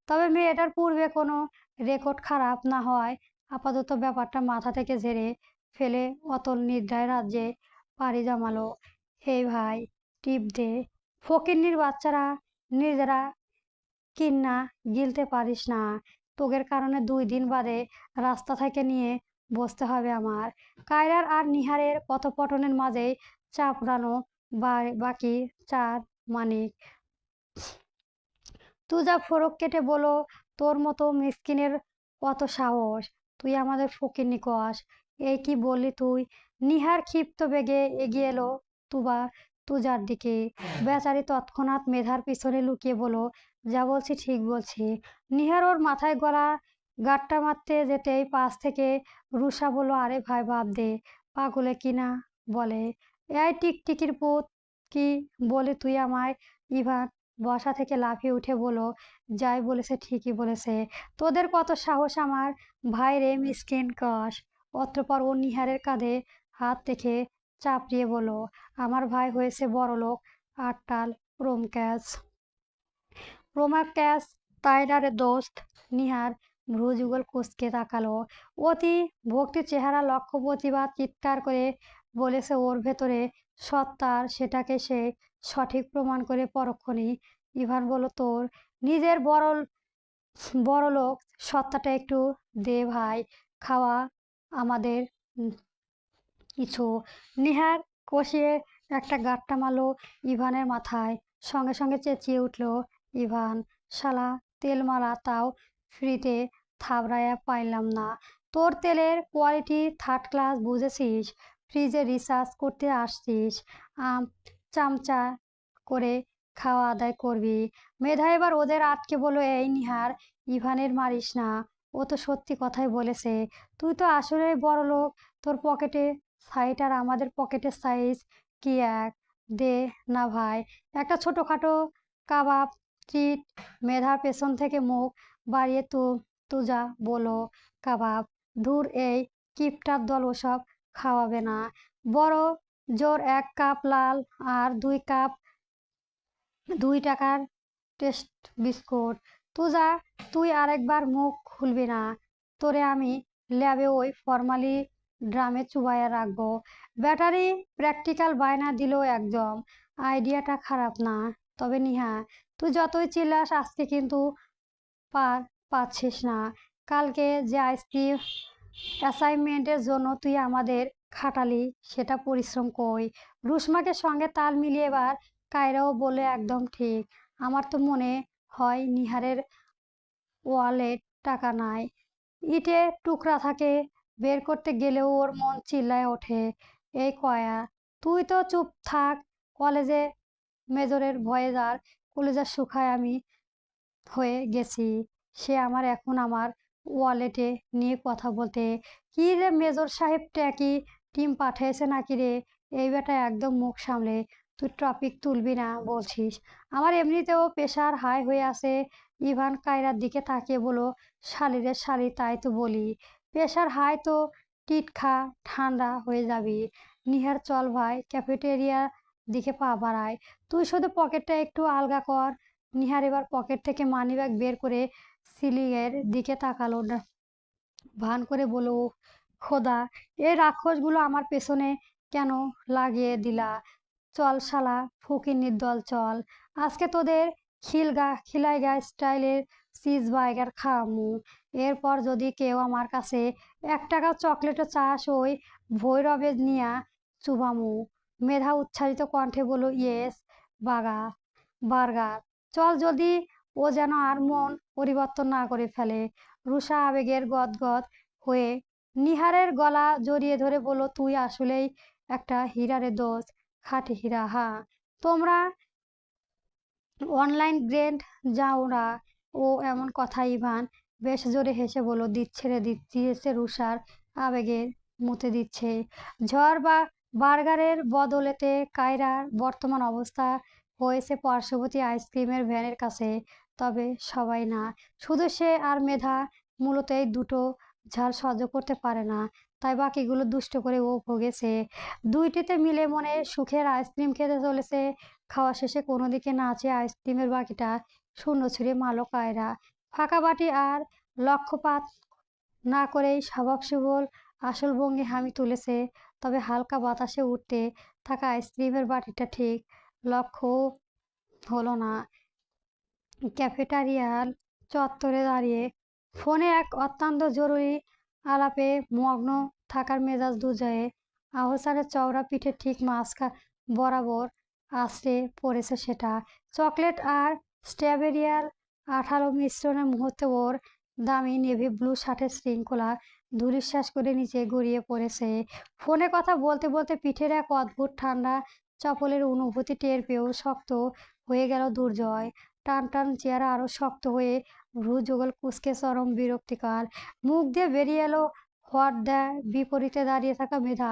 তবে মেয়েটার পূর্বে কোনো রেকর্ড খারাপ না হওয়ায় আপাতত ব্যাপারটা মাথা থেকে ঝেড়ে ফেলে অতল নিদ্রায় রাজ্যে পাড়ি জমালো। এই ভাই, টিপ দে। ফকিন্নির বাচ্চারা নিজেরা কিন্না গিলতে পারিস না। তোগের কারণে 2 দিন বাদে রাস্তা থেকে নিয়ে বসতে হবে আমার। কায়রার আর নিহারের পথপটনের মাঝেই চাপড়ানো বাকি 4 মানিক। তুজা ফোরক কেটে বলো, তোর মতো মিসকিনের কত সাহস, তুই আমাদের ফকিন্নি কস? এই কি বললি তুই? নিহার ক্ষিপ্ত বেগে এগিয়ে এলো তুজার দিকে। বেচারি তৎক্ষণাৎ মেধার পিছনে লুকিয়ে বলো, যা বলছি ঠিক বলছি। নিহার ওর মাথায় গলা গাঁটটা মারতে যেতেই পাশ থেকে রুষা বলল, আরে ভাই বাদ দে, পাগলে কিনা বলে। এই টিকটিকির পুত, কি বলি তুই আমায়? ইভান বসা থেকে লাফিয়ে উঠে বলো, যাই বলেছে ঠিকই বলেছে। তোদের কত সাহস আমার ভাইরে মিসকিন কস? অতঃপর ও নিহারের কাঁধে হাত রেখে চাপড়িয়ে বলো, আমার ভাই হয়েছে বড়লোক আটটাল প্রোমাক্যাস তাই না রে দোস্ত? নিহার ভ্রুযুগল কুঁচকে তাকালো। অতি ভক্তি চেহারা লক্ষ্য প্রতিবাদ চিৎকার করে বলেছে ওর ভেতরে সত্তার, সেটাকে সে সঠিক প্রমাণ করে পরক্ষণেই। ইভান বলল, তোর নিজের বড়লোক সত্তাটা একটু দে ভাই, খাওয়া আমাদের কিছু। নিহার কষিয়ে একটা গাঁট্টা মারল ইভানের মাথায়। সঙ্গে সঙ্গে চেঁচিয়ে উঠল, ইভান শালা তেল মারা তাও ফ্রিতে থাবড়াইয়া পাইলাম না। তোর তেলের কোয়ালিটি 3rd ক্লাস বুঝেছিস? ফ্রিজে রিচার্জ করতে আসছিস চামচা করে খাওয়া আদায় করবি। মেধা এবার ওদের আটকে বলল, এই নিহার, ইভানের মারিস না, ও তো সত্যি কথাই বলেছে। তুই তো আসলেই বড় লোক, তোর পকেটে সাইট আর আমাদের পকেটের সাইজ কি এক? দে না ভাই, একটা ছোটখাটো কাবাব ট্রিট। মেধার পেছন থেকে মুখ বাড়িয়ে তুজা বলো, কাবাব? ধুর, এই কিপটার দল ওসব খাওয়াবে না। বড় জোর 1 কাপ লাল আর 2 কাপ 2 টাকার টেস্ট বিস্কুট। তুজা, তুই আরেকবার মুখ খুলবি না, তোরে আমি ল্যাবে ওই ফরমালি ড্রামে চুবাইয়া রাখবো। ব্যাটারি প্র্যাকটিক্যাল বায়না দিল একদম। আইডিয়াটা খারাপ না, তবে নিহা, তুই যতই চিল্লাস আজকে কিন্তু পার পাচ্ছিস না। কালকে যে আইসক্রিম অ্যাসাইনমেন্টের জন্য তুই আমাদের খাটালি, সেটা পরিশ্রম কই? রুশমাকে সঙ্গে তাল মিলিয়ে এবার কায়রাও বলে, একদম ঠিক। আমার তো মনে হয় নিহারের ওয়ালেট টাকা নাই, ইটের টুকরা থাকে, বের করতে গেলেও ওর মন চিল্লায় ওঠে। এই কয়া, তুই তো চুপ থাক। কলেজে মেজরের ভয়ে যার কলেজা শুকায় আমি হয়ে গেছি, সে আমার এখন আমার ওয়ালেটে নিয়ে কথা বলতে। কি রে মেজর সাহেব, ট্যাকি টিম পাঠিয়েছে নাকি রে? এই বেটা একদম মুখ সামলে, তুই টপিক তুলবি না বলছিস? আমার এমনিতেও প্রেশার হাই হয়ে আছে। ইভান কায়রার দিকে তাকিয়ে বলো, শালিরে শালি, তাই তো বলি, প্রেশার হাই তো টিট খা, ঠান্ডা হয়ে যাবি। নিহার, চল ভাই, ক্যাফেটেরিয়া দিকে পা বাড়ায়। তুই শুধু পকেটটা একটু আলগা কর। নিহার এবার পকেট থেকে মানিব্যাগ বের করে সিলিংয়ের দিকে তাকালো, ভান করে বলল, "উফ, খোদা, এই রাক্ষসগুলো আমার পেছনে কেন লাগিয়ে দিলা? চল শালা ফকিন্নির দল, চল। আজকে তোদের খিলাইগা স্টাইলের চিজ বার্গার খাওয়ামু। এরপর যদি কেউ আমার কাছে 1 টাকা চকলেটও চাস, ওই ভৈরবে নিয়া চুবামু।" মেধা উচ্ছ্বাসিত কণ্ঠে বলল, ইয়েস বাগা বার্গার, চল, যদি ও যেন আর মন পরিবর্তন না করে ফেলে। রুষা আবেগের গদগদ হয়ে নিহারের গলা জড়িয়ে ধরে বলল, তুই আসলেই একটা হীরা রে দোস্ত, খাঁটি হীরা। হ্যাঁ, তোমরা অনলাইন গ্রেড যাওরা। ও এমন কথা ইভান বেশ জোরে হেসে বলল, দিচ্ছে রে, দিচ্ছে রুষার আবেগের মুতে দিচ্ছে। ঝড় বা বার্গারের বদলেতে কায়রার বর্তমান অবস্থা হয়েছে পার্শ্ববর্তী আইসক্রিমের ভ্যানের কাছে। তবে সবাই না, শুধু সে আর মেধা। মূলত এই দুটো ঝাল সহ্য করতে পারে না, তাই বাকিগুলো দুষ্ট করে ও ভোগেছে। দুইটিতে মিলে মনে সুখের আইসক্রিম খেতে চলেছে। খাওয়া শেষে কোনো দিকে না চেয়ে আইসক্রিমের বাকিটা শূন্য ছুঁড়ে মারল কায়রা। ফাঁকা বাটি আর লক্ষ্যপাত না করেই স্বভাব সুবল আসল ভঙ্গি হামি তুলেছে। তবে হালকা বাতাসে উঠতে থাকা আইসক্রিমের বাটিটা ঠিক লক্ষ্য হলো না। ক্যাফেটারিয়ার চত্বরে দাঁড়িয়ে ফোনে এক অত্যন্ত জরুরি আলাপে মগ্ন থাকার মেজাজ দুর্জয়ে আহসানের চওড়া পিঠে ঠিক বরাবর আছড়ে পড়েছে সেটা। চকলেট আর স্ট্রবেরিয়ার আঠালো মিশ্রণের মুহূর্তে ওর দামি নেভি ব্লু শার্টের শৃঙ্খলা ধূলিসাৎ করে নিচে গড়িয়ে পড়েছে। ফোনে কথা বলতে বলতে পিঠের এক অদ্ভুত ঠান্ডা চপলের অনুভূতি টের পেয়েও শক্ত হয়ে গেল দুর্জয়। টান টান চেহারা আরো শক্ত হয়ে, ভ্রু যুগল কুঁচকে চরম বিরক্তিকর। মুখ দিয়ে বেরিয়ে এলো হোয়াট দ্য। বিপরীতে দাঁড়িয়ে থাকা মেধা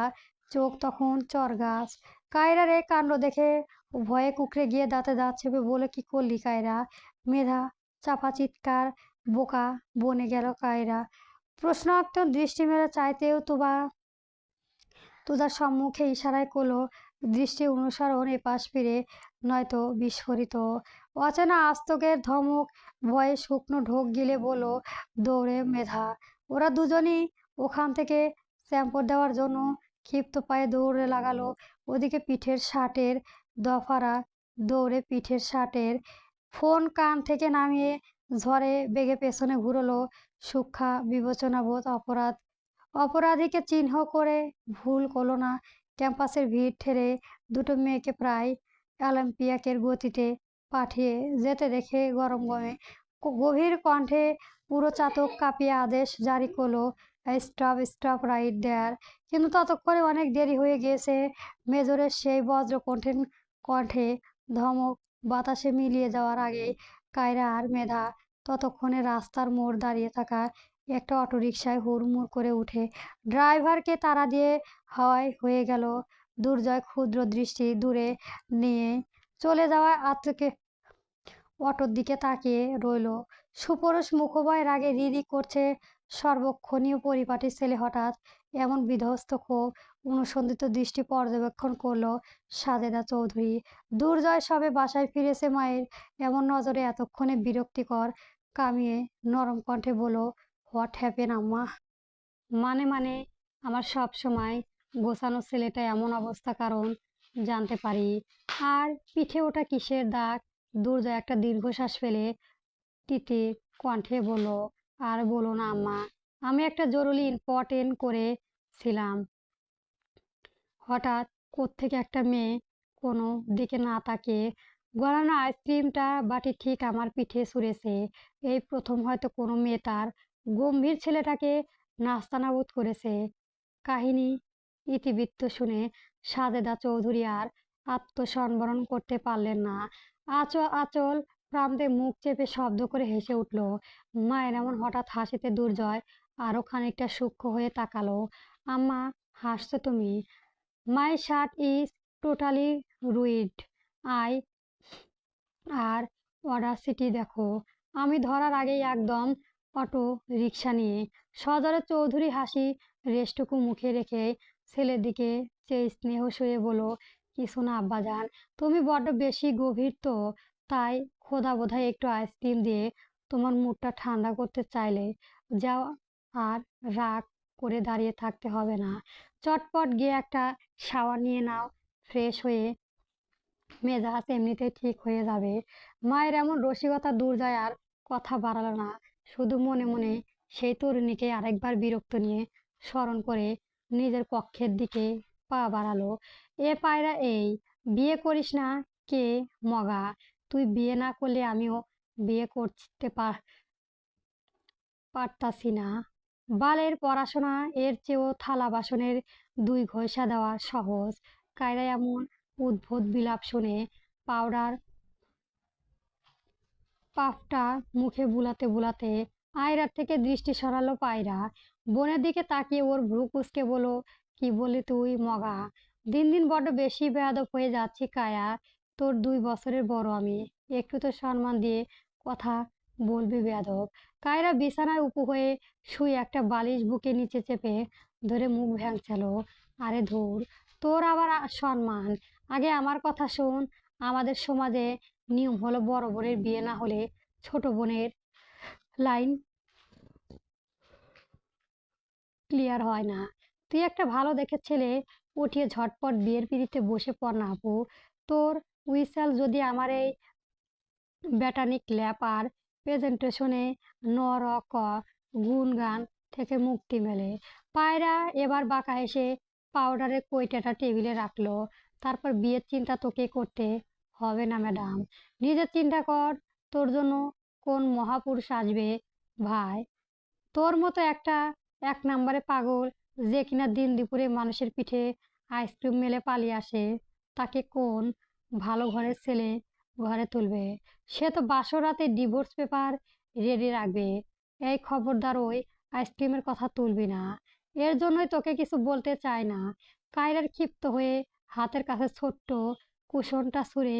চোখ তখন চরগাছ। কায়রার এই কাণ্ড দেখে ভয়ে কুঁকড়ে গিয়ে দাঁতে দাঁত চেপে বলে, কি করলি কায়রা? মেধা চাপা চিৎকার, বোকা বনে গেল কায়রা। প্রশ্নার্থ দৃষ্টি মেলে চাইতেও তুজার সম্মুখে ইশারায় করলো দৃষ্টি অনুসরণ, এপাশ ফিরে নয়তো বিস্ফোরিত। অচেনা আস্তকের ধমক, ভয়ে শুকনো ঢোক গিলে বলো, দৌড়ে মেধা। ওরা দুজনই ওখান থেকে স্যাম্পল দেওয়ার জন্য ক্ষিপ্ত পায়ে দৌড়ে লাগালো। ওদিকে পিঠের শার্টের দফারা দৌড়ে পিঠের শার্টের ফোন কান থেকে নামিয়ে ঝড়ে বেগে পেছনে ঘুরলো। সূক্ষ্ম বিবেচনাবোধ অপরাধীকে চিহ্ন করে ভুল করলো না। ক্যাম্পাসের ভিড় ঠেলে দুটো মেয়েকে প্রায় অলিম্পিয়াকের গতিতে পাঠিয়ে যেতে দেখে গরম গমে গভীর কণ্ঠে পুরো চাতক কাঁপিয়ে আদেশ জারি করলো, স্টপ স্টপ রাইট দেয়ার। কিন্তু ততক্ষণে অনেক দেরি হয়ে গিয়েছে। মেজরের সেই বজ্র কণ্ঠে ধমক বাতাসে মিলিয়ে যাওয়ার আগে কায়রা আর মেধা ততক্ষণে রাস্তার মোড় দাঁড়িয়ে থাকা একটা অটোরিকশায় হুড়মুড় করে উঠে ড্রাইভারকে তাড়া দিয়ে হাওয়ায় হয়ে গেল। দুর্জয় ক্ষুদ্র দৃষ্টি দূরে নিয়ে চলে যাওয়া আত্মকে অটোর দিকে তাকিয়ে রইল। সুপুরুষ মুখোভয় রাগে রিরি করছে। সর্বক্ষণীয় পরিপাটি ছেলে হঠাৎ এমন বিধ্বস্ত ক্ষোভ অনুসন্ধিত দৃষ্টি পর্যবেক্ষণ করলো সাজেদা চৌধুরী। দুর্জয় সবে বাসায় ফিরেছে, মায়ের এমন নজরে এতক্ষণে বিরক্তিকর কামিয়ে নরম কণ্ঠে বলল, হোয়াট হ্যাপেন আম্মা? মানে আমার সব সময় গোছানো ছেলেটা এমন অবস্থা কারণ জানতে পারি? আর পিঠে ওটা কিসের দাগ? দুর্জয় একটা দীর্ঘশ্বাস ফেলে তিতির কণ্ঠে বলল, আর বলো না আম্মা, আমি একটা জরুরি ইম্পর্টেন্ট করেছিলাম। হঠাৎ কোত্থেকে একটা মেয়ে কোনো দিকে না তাকিয়ে গলানো আইসক্রিমটা বাটি ঠিক আমার পিঠে ছুঁড়েছে। এই প্রথম হয়তো কোনো মেয়ে তার গম্ভীর ছেলেটাকে নাস্তানাবুদ করেছে। কাহিনী ইতিবৃত্ত শুনে সাজেদা চৌধুরী আর আত্মসংবরণ করতে পারলেন না। আঁচল প্রান্তে মুখ চেপে শব্দ করে হেসে উঠল। মায়ের এমন হঠাৎ হাসিতে দুর্জয় আরো খানিকটা সূক্ষ্ম হয়ে তাকালো। আম্মা, হাসছো তুমি? My shirt is totally ruined. I আর অডাসিটি দেখো। আমি ধরার আগেই একদম অটো রিক্সা নিয়ে। সজলে চৌধুরী হাসি রেশটুকু মুখে রেখে ছেলের দিকে চেয়ে স্নেহ শুয়ে বলো, কিছু না আব্বাজান, তুমি বড্ড বেশি গভীর তো, তাই খোদা বোধহয় একটু আইসক্রিম দিয়ে তোমার মুডটা ঠান্ডা করতে চাইলে যাও। আর রাগ করে দাঁড়িয়ে থাকতে হবে না, চটপট গিয়ে একটা শাওয়ার নিয়ে নাও। ফ্রেশ হয়ে মেজাজ এমনিতেই ঠিক হয়ে যাবে। মায়ের এমন রসিকতা দুর্জয় আর কথা বাড়ালো না, শুধু মনে মনে সেই তরুণীকে আরেকবার বিরক্ত নিয়ে স্মরণ করে নিজের পক্ষের দিকে পা বাড়ালো। এ পায়রা, এই বিয়ে করিস না? কে মগা? তুই বিয়ে না করলে আমিও বিয়ে করতে পারতাছি না। বালের পড়াশোনা, এর চেয়েও থালা বাসনের দুই ঘষা দেওয়া সহজ। কায়রা এমন উদ্ভট বিলাপ শুনে পাউডার পাফটা মুখে বুলাতে বুলাতে আয়রার থেকে দৃষ্টি সরালো পায়রা। বোনের দিকে তাকিয়ে ওর ভ্রু কুঁচকে বলল, কি বললি তুই মগা? দিন দিন বড্ড বেশি বেয়াদব হয়ে যাচ্ছি কায়া। তোর 2 বছরের বড় আমি, একটু তো সম্মান দিয়ে কথা বলবি বেয়াদব। কায়রা বিছানায় উপুর হয়ে শুয়ে একটা বালিশ বুকে নিচে চেপে ধরে মুখ ভ্যাংচালো। আরে ধুর, তোর আবার সম্মান? আগে আমার কথা শোন। আমাদের সমাজে নিয়ম হলো বড় বোনের বিয়ে না হলে ছোট বোনের লাইন ক্লিয়ার হয় না। তুই একটা ভালো দেখে ছেলে উঠিয়ে ঝটপট বিয়ের পিড়িতে বসে পড় না আপু। তোর উইসাল যদি আমার এই ব্যাটানিক ল্যাপ আর প্রেজেন্টেশনে নরক গুণগান থেকে মুক্তি মেলে। পায়রা এবার বাঁকা হেসে পাউডারের কৌটাটা টেবিলে রাখলো। তারপর বিয়ের চিন্তা তোকে করতে হবে না ম্যাডাম, নিজের চিন্তা কর। তোর জন্য কোন মহাপুরুষ আসবে ভাই? তোর মতো একটা 1 নম্বরে পাগল, যে কিনা দিন দুপুরে মানুষের পিঠে আইসক্রিম মেলে পালিয়ে আসে, তাকে কোন ভালো ঘরের ছেলে ঘরে তুলবে? সে তো বাসর রাতে ডিভোর্স পেপার রেডি রাখবে। এই খবরদার ওই আইসক্রিমের কথা তুলবি না। এর জন্যই তোকে কিছু বলতে চাই না। কায়রার ক্ষিপ্ত হয়ে হাতের কাছে ছোট্ট কুশনটা ছুঁড়ে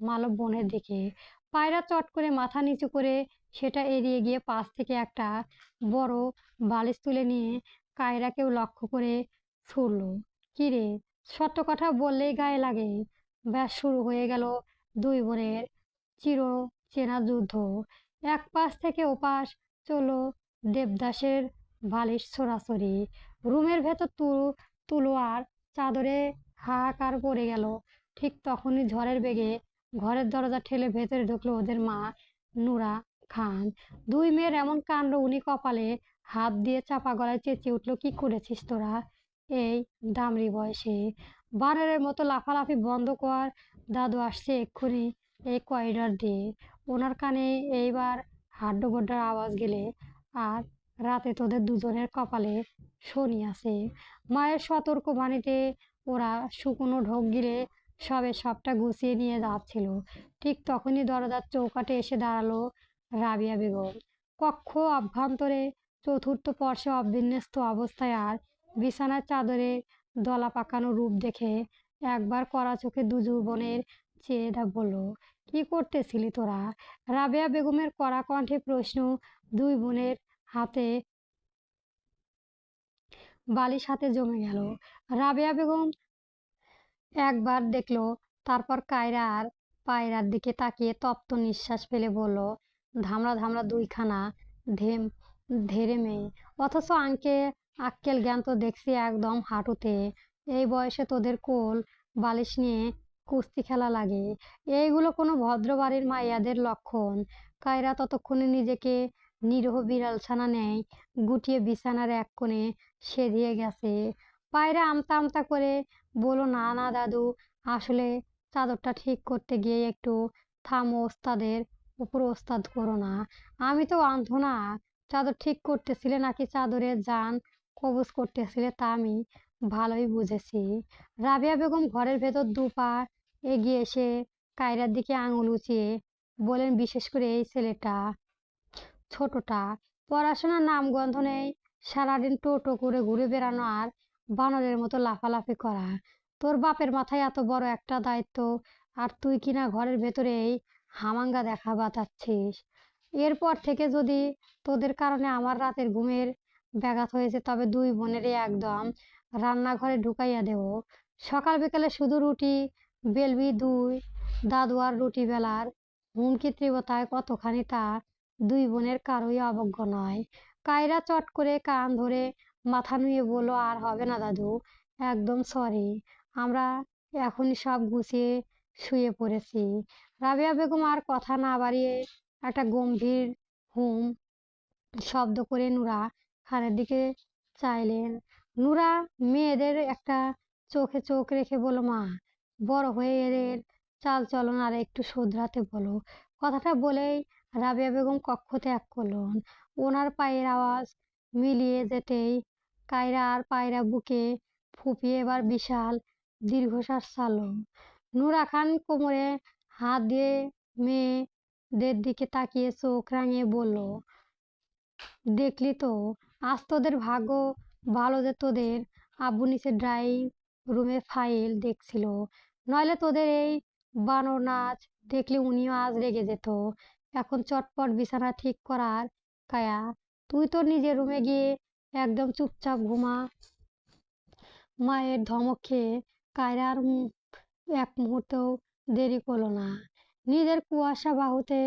মালব বোনের দিকে। পায়রা চট করে মাথা নিচু করে সেটা এড়িয়ে গিয়ে পাশ থেকে একটা বড় বালিশ তুলে নিয়ে কায়রাকেও লক্ষ্য করে ছুড়ল। কি রে, সত্য কথা বললেই গায়ে লাগে। ব্যাস শুরু হয়ে গেল দুই বোনের চির চেনা যুদ্ধ। এক পাশ থেকে ওপাশ চলো দেবদাসের বালিশ ছোড়াছড়ি। রুমের ভেতর তুলো আর চাদরে হাহাকার পড়ে গেল। ঠিক তখনই ঝড়ের বেগে ঘরের দরজা ঠেলে ভেতরে ঢুকলো ওদের মা নুরা খান। দুই মেয়ের এমন কাণ্ড, উনি কপালে হাত দিয়ে চাপা গলায় চেঁচিয়ে উঠলো, কি করেছিস তোরা এই দামড়ি বয়সে? বানরের মতো লাফালাফি বন্ধ কর, দাদু আসছে এক্ষুনি এই করিডর দিয়ে। ওনার কানে এইবার হাড্ডগোড্ডার আওয়াজ গেলে আর রাতে তোদের দুজনের কপালে শনি আছে। মায়ের সতর্ক বাণীতে ওরা শুকনো ঢোক গিলে সবে সবটা গুছিয়ে নিয়ে যাচ্ছিল। ঠিক তখনই দরজার চৌকাঠে এসে দাঁড়ালো রাবিয়া বেগম। কক্ষ অভ্যন্তরে চতুর্থ পর্ষে অবিন্যস্ত অবস্থায় আর বিছানার চাদরে দলা পাকানো রূপ দেখে একবার কড়া চোখে দুজু বোনের চেয়ে বলল, কি করতেছিলি তোরা? রাবেয়া বেগমের কড়া কণ্ঠে প্রশ্ন। দুই বোনের হাতে বালিশ হাতে জমে গেল। রাবেয়া বেগম একবার দেখলো, তারপর কায়রা আর পায়রার দিকে তাকিয়ে তপ্ত নিঃশ্বাস ফেলে বলল, ধামড়া ধামড়া দুইখানা ধেম ধেরে মেয়ে, অথচ আক্কেল জ্ঞান তো দেখছি একদম হাঁটুতে। এই বয়সে তোদের কোল বালিশ নিয়ে কুস্তি খেলা লাগে, এইগুলো কোনো ভদ্র বাড়ির মাইয়াদের লক্ষণ। কায়রা ততক্ষণে নিজেকে নিরীহ বিড়াল ছানা নেয় গুটিয়ে বিছানার এক কোণে সেধিয়ে গেছে। পায়রা আমতা আমতা করে বলো, না না দাদু, আসলে চাদরটা ঠিক করতে গিয়ে একটু থামো, ওস্তাদের উপর ওস্তাদ করো না। আমি তো অন্ধ না। চাদর ঠিক করতেছিলে নাকি চাদরের জান কবজ করতেছিলে তা আমি ভালোই বুঝেছি। রাবেয়া বেগম ঘরের ভেতর দুপা এগিয়ে এসে কায়রার দিকে আঙুল উঁচিয়ে বলেন, বিশেষ করে এই ছেলেটা, ছোটটা, পড়াশোনার নামগন্ধ নেই, সারাদিন টোটো করে ঘুরে বেড়ানো আর বানরের মতো লাফালাফি করা। তোর বাপের মাথায় এত বড় একটা দায়িত্ব, আর তুই কিনা ঘরের ভেতরে এই হামাঙ্গা দেখা বাতাচ্ছিস। এরপর থেকে যদি তোদের কারণে আমার রাতের ঘুমের ব্যাঘাত হয়েছে, তবে দুই বোনেরই একদম রান্নাঘরে ঢুকাইয়া দেব। সকাল বিকালে শুধু রুটি বেলবি দুই দাদু, আর রুটি বেলার হুমকি তীব্রতায় কতখানি তা দুই বোনের কারোই অবজ্ঞ নয়। কায়রা চট করে কান ধরে মাথা নুয়ে বলল, আর হবে না দাদু, একদম সরি, আমরা এখনই সব গুছিয়ে শুয়ে পড়েছি। রাবেয়া বেগম আর কথা না বাড়িয়ে একটা গম্ভীর হুম শব্দ করে নুরা খানের দিকে চাইলেন। নুরা মেয়েদের একটা চোখে চোখ রেখে বলল, মা, বড় হয়ে এদের চাল চলন আর একটু শুধরাতে বলো। কথাটা বলেই রাবেয়া বেগম কক্ষ ত্যাগ করলেন। ওনার পায়ের আওয়াজ মিলিয়ে যেতেই কায়রা আর পায়রা বুকে ফুপিয়ে এবার বিশাল দীর্ঘশ্বাস ছাড়ল। নুরা খান কোমরে হাত দিয়ে মেয়েদের দিকে তাকিয়ে চোখ রাঙিয়ে বলল, দেখলি তো, আজ তোদের ভাগ্য ভালো যে তোদের আব্বু নিচে ড্রয়িং রুমে ফাইল দেখছিল, নইলে তোদের এই বানর নাচ দেখলে উনিও আজ রেগে যেত। এখন চটপট বিছানা ঠিক করার কায়া, তুই তোর নিজের রুমে গিয়ে একদম চুপচাপ ঘুমা। মায়ের ধমক খেয়ে কায়রার এক মুহূর্তেও দেরি করলো না। নিজের কুয়াশা বাহুতে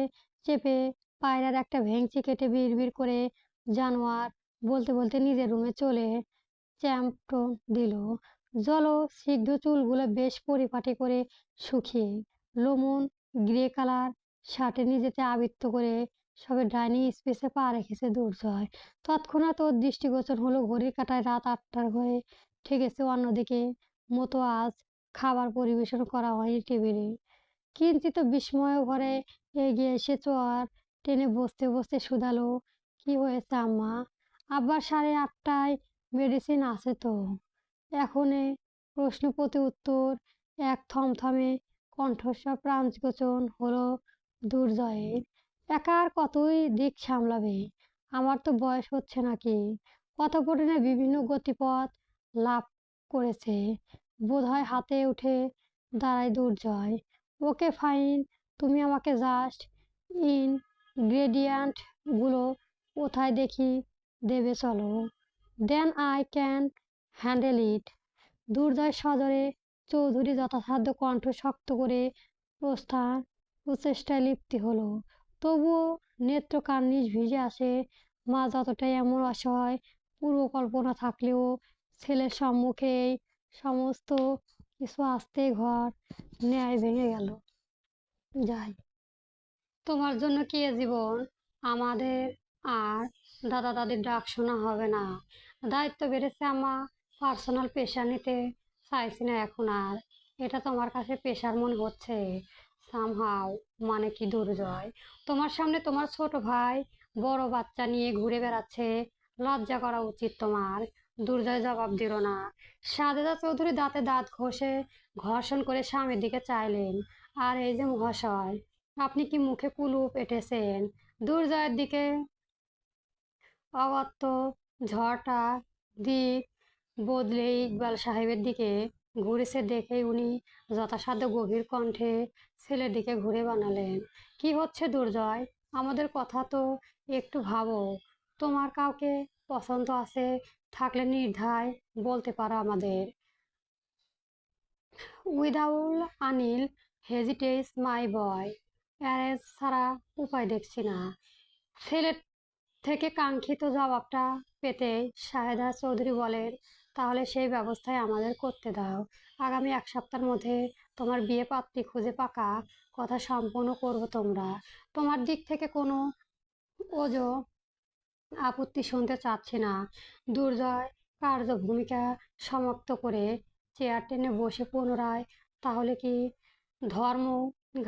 চেপে পায়রার একটা ভেংচি কেটে বিড়বিড় করে জানোয়ার বলতে বলতে নিজের রুমে চলে চ্যাম্পটো দিল। সিদ্ধ চুলগুলো বেশ পরিপাটি করে শুকিয়ে লোমন গ্রে কালার শার্টে নিজেতে আবৃত্ত করে সবে ডাইনিং স্পেসে পা রেখেছে দুর্জয়। তৎক্ষণাৎ ওর দৃষ্টিগোচর হলো ঘড়ির কাঁটায় রাত 8টার হয়ে ঠেকেছে। অন্যদিকে মতো আজ খাবার পরিবেশন করা হয়নি টেবিলে। কিঞ্চিত বিস্ময় ভরে এগিয়ে এসে চোয়ার টেনে বসতে বসতে শুধালো, কি হয়েছে আম্মা? আব্বার 8:30টায় মেডিসিন আছে তো। এখনে প্রশ্ন প্রতি উত্তর এক থমথমে কণ্ঠস্বর প্রাণগোচর হলো দুর্জয়ের। একা আর কতই দিক সামলাবে? আমার তো বয়স হচ্ছে নাকি? কথোপকথনের বিভিন্ন গতিপথ লাভ করেছে। বোধহয় হাতে উঠে দাঁড়ায় দুর্জয়। ওকে ফাইন, তুমি আমাকে জাস্ট ইনগ্রেডিয়েন্ট গুলো কোথায় দেখি দেবে চলো, then I can handle it. Durjoy সজোরে চৌধুরী যথাসাধ্য কণ্ঠ শক্ত করে প্রচেষ্টায় লিপ্তি হলো। তবুও নেত্র কার্নিশ ভিজে আসে। মা যতটাই এমন অসহায় পূর্বকল্পনা থাকলেও ছেলের সম্মুখে এই সমস্ত কিছু আসতেই ঘর ন্যায় ভেঙে গেল। যাই, তোমার জন্য কি এ জীবন আমাদের আর দাদা দাদির ডাক শোনা হবে না? দায়িত্ব বেড়েছে, আমার পার্সোনাল পেশা নিতে চাইছি না এখন আর। এটা তোমার কাছে পেশার মনে হচ্ছে সামহাও। মানে কি দুর্জয়, তোমার সামনে তোমার ছোট ভাই বড় বাচ্চা নিয়ে ঘুরে বেড়াচ্ছে, লজ্জা করা উচিত তোমার। দুর্জয় জবাব দিল না। সাজেদা চৌধুরী দাঁতে দাঁত ঘষে ঘর্ষণ করে স্বামীর দিকে চাইলেন। আর এই যে মহাশয়, আপনি কি মুখে কুলুপ এঁটেছেন? দুর্জয়ের দিকে অগত্য ঝড়টা দিক বদলে ইকবাল সাহেবের দিকে ঘুরেছে দেখেই উনি যথাসাধ্য গভীর কণ্ঠে ছেলের দিকে ঘুরে বানালেন, কি হচ্ছে দুর্জয়? আমাদের কথা তো একটু ভাবো। তোমার কাউকে পছন্দ আছে থাকলে নির্দ্বিধায় বলতে পারো আমাদের। উইদাউট আনিল হেজিটেটস মাই বয়, অ্যারেঞ্জ ছাড়া উপায় দেখছি না। ছেলের থেকে কাঙ্ক্ষিত জবাবটা পেতেই শাহেদা চৌধুরী বলেন, তাহলে সেই ব্যবস্থাই আমাদের করতে দাও। আগামী 1 সপ্তাহের মধ্যে তোমার বিয়ে পাত্রী খুঁজে পাকা কথা সম্পন্ন করবো তোমরা। তোমার দিক থেকে কোনো ওজো আপত্তি শুনতে চাচ্ছি না। দুর্জয় কার্যভূমিকা সমাপ্ত করে চেয়ার টেনে বসে পুনরায়, তাহলে কি ধর্ম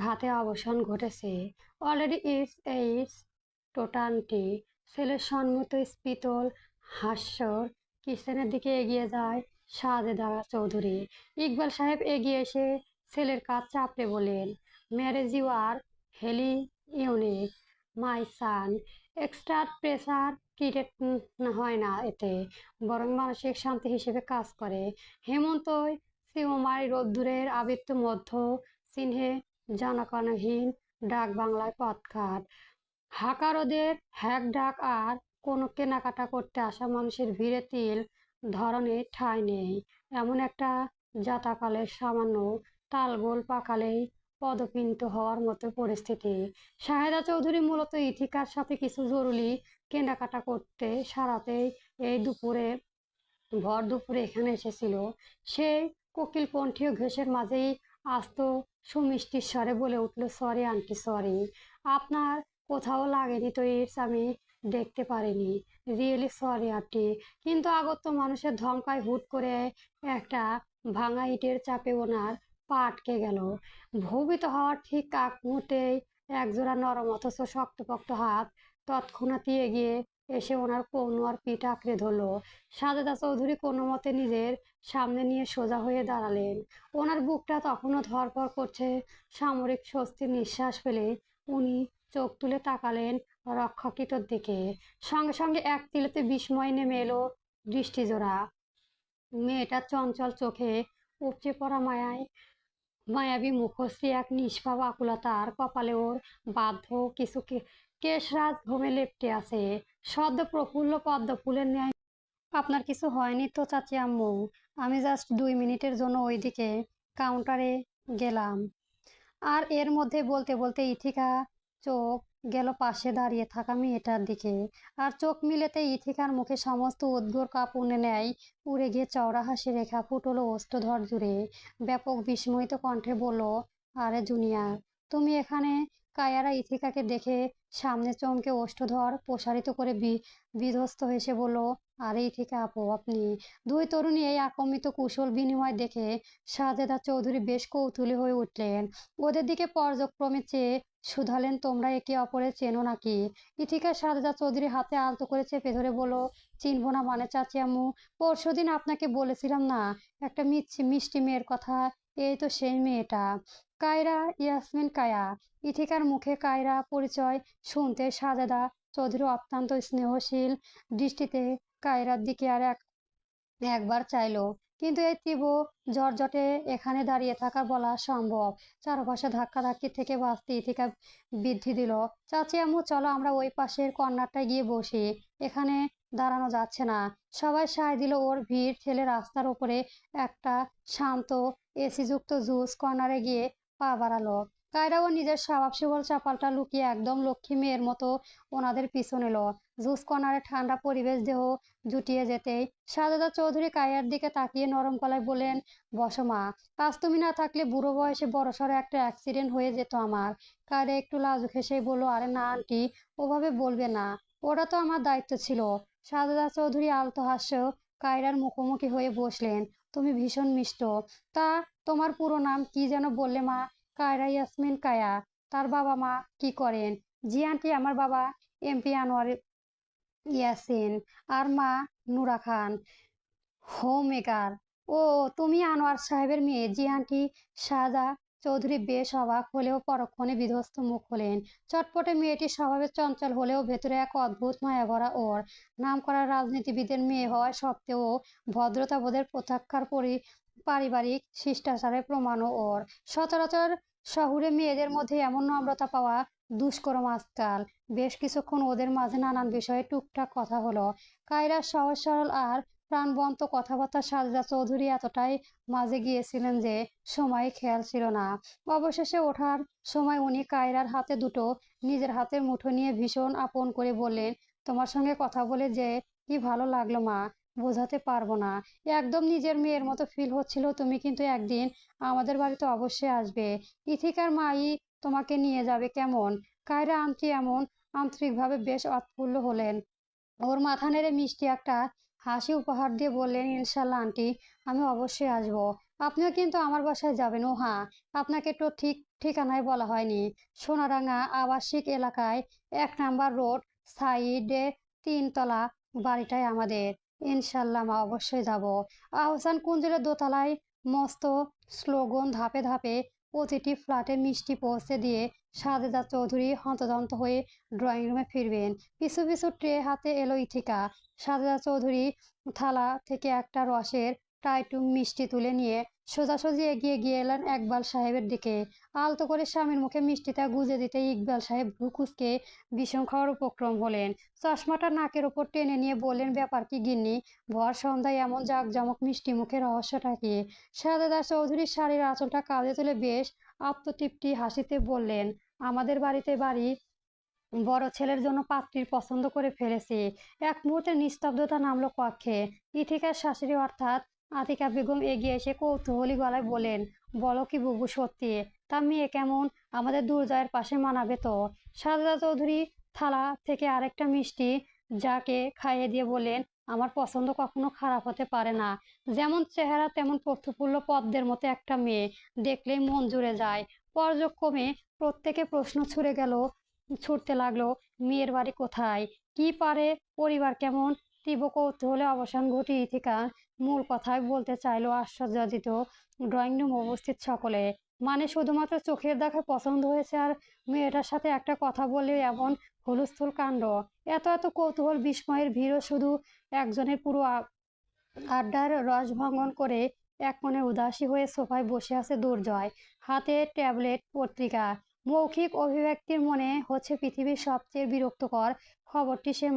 ঘাতে অবসান ঘটেছে? অলরেডি ইটস টোটানটি। ছেলের সম্মত স্পিতল হাস্যর কিচেনের দিকে এগিয়ে যায় সাজেদা চৌধুরী। ইকবাল সাহেব এগিয়ে এসে ছেলের কাজ চাপড়ে বলেন, marriage you are really unique my son. Extra pressure create হয় না এতে, বরং মানসিক শান্তি হিসেবে কাজ করে। হেমন্তই শ্রীমমাই রোদ্দুরের আবৃত মধ্য চিহ্নে জনকণহীন ডাক বাংলায় পথঘাট, হাকারোদের হ্যাক ডাক আর কোনো কেনাকাটা করতে আসা মানুষের ভিড়ে তিল ধরনের ঠাঁই নেই। এমন একটা যাতাকালের সামান্য তালগোল পাকালেই পদপিন্ত হওয়ার মতো পরিস্থিতি। শাহেদা চৌধুরী মূলত ইথিকার সাথে কিছু জরুরি কেনাকাটা করতে সারাতেই এই ভর দুপুরে এখানে এসেছিল। সেই কোকিল কণ্ঠীয় ঘেঁষের মাঝেই আস্ত সুমিষ্টির স্বরে বলে উঠল, সরি আন্টি, সরি। আপনার কোথাও লাগেনি তো ইটস, আমি দেখতে পারিনি। Really sorry aunty. কিন্তু আগত মানুষের ধমকায় হুট করে একটা ভাঙা ইটের চাপে ওনার পা আটকে গেল। ভূমিত হওয়ার ঠিক আগ মুহূর্তেই একজোড়া নরম অথচ শক্তপোক্ত হাত তৎক্ষণাৎই এগিয়ে এসে ওনার কনুই আর পিঠ আঁকড়ে ধরলো। সাজেদা চৌধুরী কোনো মতে নিজের সামনে নিয়ে সোজা হয়ে দাঁড়ালেন। ওনার বুকটা তখনও ধড়ফড় করছে। সামরিক স্বস্তির নিঃশ্বাস ফেলে উনি চোখ তুলে তাকালেন রক্ষাকৃতর দিকে। সঙ্গে সঙ্গে এক তিলেতে বিস্ময় নেমে এলো দৃষ্টিজোড়া। মেয়েটার চঞ্চল চোখে উপচে পড়া মায়াবী মুখশ্রী, এক নিষ্পাপ আকুলতা, আর কপালে ওর বাধ্য কিছু কেশরাজ ঘুমে লেপ্টে আছে সদ্য প্রফুল্ল পদ্ম ফুলের ন্যায়। আপনার কিছু হয়নি তো চাচি আম্মু? আমি জাস্ট 2 মিনিটের জন্য ওইদিকে কাউন্টারে গেলাম। আর এর মধ্যে বলতে বলতে ইথিকা চোখ গেল পাশে দাঁড়িয়ে থাকা মেয়েটার দিকে। আর চোখ মিলেতে ইথিকার মুখে সমস্ত উদ্গর কাঁপুনে নেয় উড়ে গিয়ে চওড়া হাসি রেখা ফুটলো ওষ্ঠধর জুড়ে। ব্যাপক বিস্ময়িত কণ্ঠে বলল, আরে জুনিয়র, তুমি এখানে? কায়ারা ইথিকাকে দেখে সামনে চমকে ওষ্ঠধর প্রসারিত করে বিধ্বস্ত হেসে বলল, আরে ইথিকা আপু, আপনি? দুই তরুণী এই আকম্মিত কুশল বিনিময় দেখে সাজেদা চৌধুরী বেশ কৌতূহলী হয়ে উঠলেন। ওদের দিকে পর্যক্রমে চেয়ে শুধালেন, তোমরা একে অপরের চেনো নাকি? ইথিকা সাজেদা চৌধুরী হাতে আলতো করে চেপে ধরে বলল, চিনবো না মানে চাচি আম্মু? পরশুদিন আপনাকে বলেছিলাম না একটা মিষ্টি মেয়ের কথা? এই তো সেই মেয়েটা, কায়রা ইয়াসমিন কায়া। ইথিকার মুখে কায়রা পরিচয় শুনতে সাজেদা চৌধুরী অত্যন্ত স্নেহশীল দৃষ্টিতে কায়রার দিকে আর একবার চাইলো। কিন্তু এই তীব্র ঝটঝটে এখানে দাঁড়িয়ে থাকা বলা সম্ভব। চারপাশে ধাক্কাধাক্কি থেকে বাঁচতে ইথিকা বৃদ্ধি দিল, চাচি আম্মু চলো আমরা ওই পাশের কর্নারটায় গিয়ে বসি, এখানে দাঁড়ানো যাচ্ছে না। সবাই সায় দিল। ওর ভিড় ঠেলে রাস্তার উপরে একটা শান্ত এসিযুক্ত জুস কর্নারে গিয়ে পা বাড়ালো। কায়রাও নিজের স্বভাব সুবল চাপালটা লুকিয়ে একদম লক্ষ্মী মেয়ের মতো ওনাদের পিছন এলো। জুস কর্নারে ঠান্ডা পরিবেশ দেহ জুটিয়ে যেতেই সাজেদা চৌধুরী কায়ার দিকে তাকিয়ে নরম গলায় বলেন, বসো মা, আজ তুমি না থাকলে বুড়ো বয়সে বড়সড় একটা অ্যাক্সিডেন্ট হয়ে যেত আমার। কায়রা একটু লাজুক হেসেই বলল, আরে না আন্টি, ওভাবে বলবে না, ওটা তো আমার দায়িত্ব ছিল। সাজেদা চৌধুরী আলতো হাস্য কায়রার মুখোমুখি হয়ে বসলেন, তুমি ভীষণ মিষ্ট। তা তোমার পুরো নাম কি যেন বললে মা? কায়রা ইয়াসমিন কায়া। তার বাবা মা কি করেন? জি আন্টি, আমার বাবা এমপি আনোয়ার ইয়াসিন, আর মা নুরা খান। Homemaker. ও, তুমি আনোয়ার সাহেবের মেয়ে? জি আন্টি। শাহাদা চৌধুরী বেশ অবাক হলেও পরক্ষণে বিধ্বস্ত মুখ হলেন। চটপটে মেয়েটি স্বভাবে চঞ্চল হলেও ভেতরে এক অদ্ভুত মায়াভরা ওর। নামকরা রাজনীতিবিদের মেয়ে হওয়া সত্ত্বেও ভদ্রতাবোধের প্রত্যাখ্যার পারিবারিক শিষ্টাচারের প্রমাণও ওর। সচরাচর শহুরে মেয়েদের মধ্যে এমন নম্রতা পাওয়া দুষ্কর আজকাল। বেশ কিছুক্ষণ ওদের মাঝে নানান বিষয়ে টুকটাক কথা হলো। কায়রার সহজ সরল আর প্রাণবন্ত কথাবার্তা সাজদা চৌধুরী এতটাই মাঝে গিয়েছিলেন যে সময় খেয়াল ছিল না। অবশেষে ওঠার সময় উনি কায়রার হাতে দুটো নিজের হাতের মুঠো নিয়ে ভীষণ আপন করে বললেন, তোমার সঙ্গে কথা বলে যে কি ভালো লাগলো মা, বোঝাতে পারবো না। একদম নিজের মেয়ের মতো ফিল হচ্ছিল। তুমি কিন্তু একদিন আমাদের বাড়িতে অবশ্যই আসবে। ইথিকার মাই তোমাকে নিয়ে যাবে কেমন? কায়রা আন্টি এমন আন্তরিকভাবে বেশ উৎফুল্ল হলেন। ওর মাথা নেড়ে মিষ্টি একটা হাসি উপহার দিয়ে বললেন, ইনশাল্লাহ আন্টি, আমি অবশ্যই আসবো। আপনিও কিন্তু আমার বাসায় যাবেন। ও হ্যাঁ, আপনাকে তো ঠিক ঠিকানায় বলা হয়নি। সোনারাঙ্গা আবাসিক এলাকায় 1 নাম্বার রোড সাইডে 3 তলা বাড়িটাই আমাদের। ইনশাল্লাহ মা, অবশ্যই যাব। আহসান কুঞ্জের দোতলায় মস্ত স্লোগান ধাপে ধাপে প্রতিটি ফ্ল্যাটে মিষ্টি পৌঁছে দিয়ে সাজেদা চৌধুরী হন্তদন্ত হয়ে ড্রয়িং রুমে ফিরবেন। পিছু পিছু ট্রে হাতে এলো ইথিকা। সাজেদা চৌধুরী থালা থেকে একটা রসের টাইটুম মিষ্টি তুলে নিয়ে সোজাসুজি এগিয়ে গিয়ে এলেন ইকবাল সাহেবের দিকে। আলতো করে স্বামীর মুখে মিষ্টিটা গুজে দিতে ইকবাল সাহেব ভ্রু কুঁচকে বিষম খাওয়ার উপক্রম হলেন। চশমাটা নাকের ওপর টেনে নিয়ে বললেন, ব্যাপার কি গিন্নি? ভর সন্ধ্যায় এমন জাঁকজমক মিষ্টি মুখে, রহস্যটা কি? সাজেদা চৌধুরীর শাড়ির আঁচলটা কাঁধে তুলে বেশ আত্মতৃপ্তি হাসিতে বললেন, আমাদের বাড়িতে বাড়ি বড় ছেলের জন্য পাত্রীর পছন্দ করে ফেলেছি। এক মুহূর্তে নিস্তব্ধতা নামলো কক্ষে। ইথিকার শাশুড়ি অর্থাৎ আতিকা বেগম এগিয়ে এসে কৌতূহলী গলায় বলেন, বলো কি বুবু, সত্যি? তা মেয়ে কেমন? আমাদের দুর্জয়ের পাশে মানাবে তো? সাজদা চৌধুরী থালা থেকে আরেকটা মিষ্টি যাকে খাইয়ে দিয়ে বলেন, আমার পছন্দ কখনো খারাপ হতে পারে না। যেমন চেহারা তেমন প্রফুল্ল পদ্মের মতো একটা মেয়ে দেখলেই মন জুড়ে যায়। পর্যক্রমে প্রত্যেকে প্রশ্ন ছুটতে লাগলো, মেয়ের বাড়ি কোথায়, কি পারে, পরিবার কেমন? তীব্র কৌতূহলে অবসান ঘটিয়ে ইথিকা মূল কথায় বলতে চাইলো আশ্চর্যান্বিত ড্রয়িং রুম উপস্থিত সকলে। মানে শুধুমাত্র চোখের দেখা পছন্দ হয়েছে আর মেয়েটার সাথে একটা কথা বললে এমন হুলস্থুল কাণ্ড! এত এত কৌতূহল বিস্ময়ের ভিড়ও শুধু একজনের! পুরো আড্ডার রস ভঙ্গন করে এক মনে উদাসী হয়ে সোফায় বসে আছে দুর্জয়, হাতে ট্যাবলেট পত্রিকা। মৌখিক অভিব্যক্তির মনে হচ্ছে পৃথিবীর সবচেয়ে বিরক্তকর খবরটি সে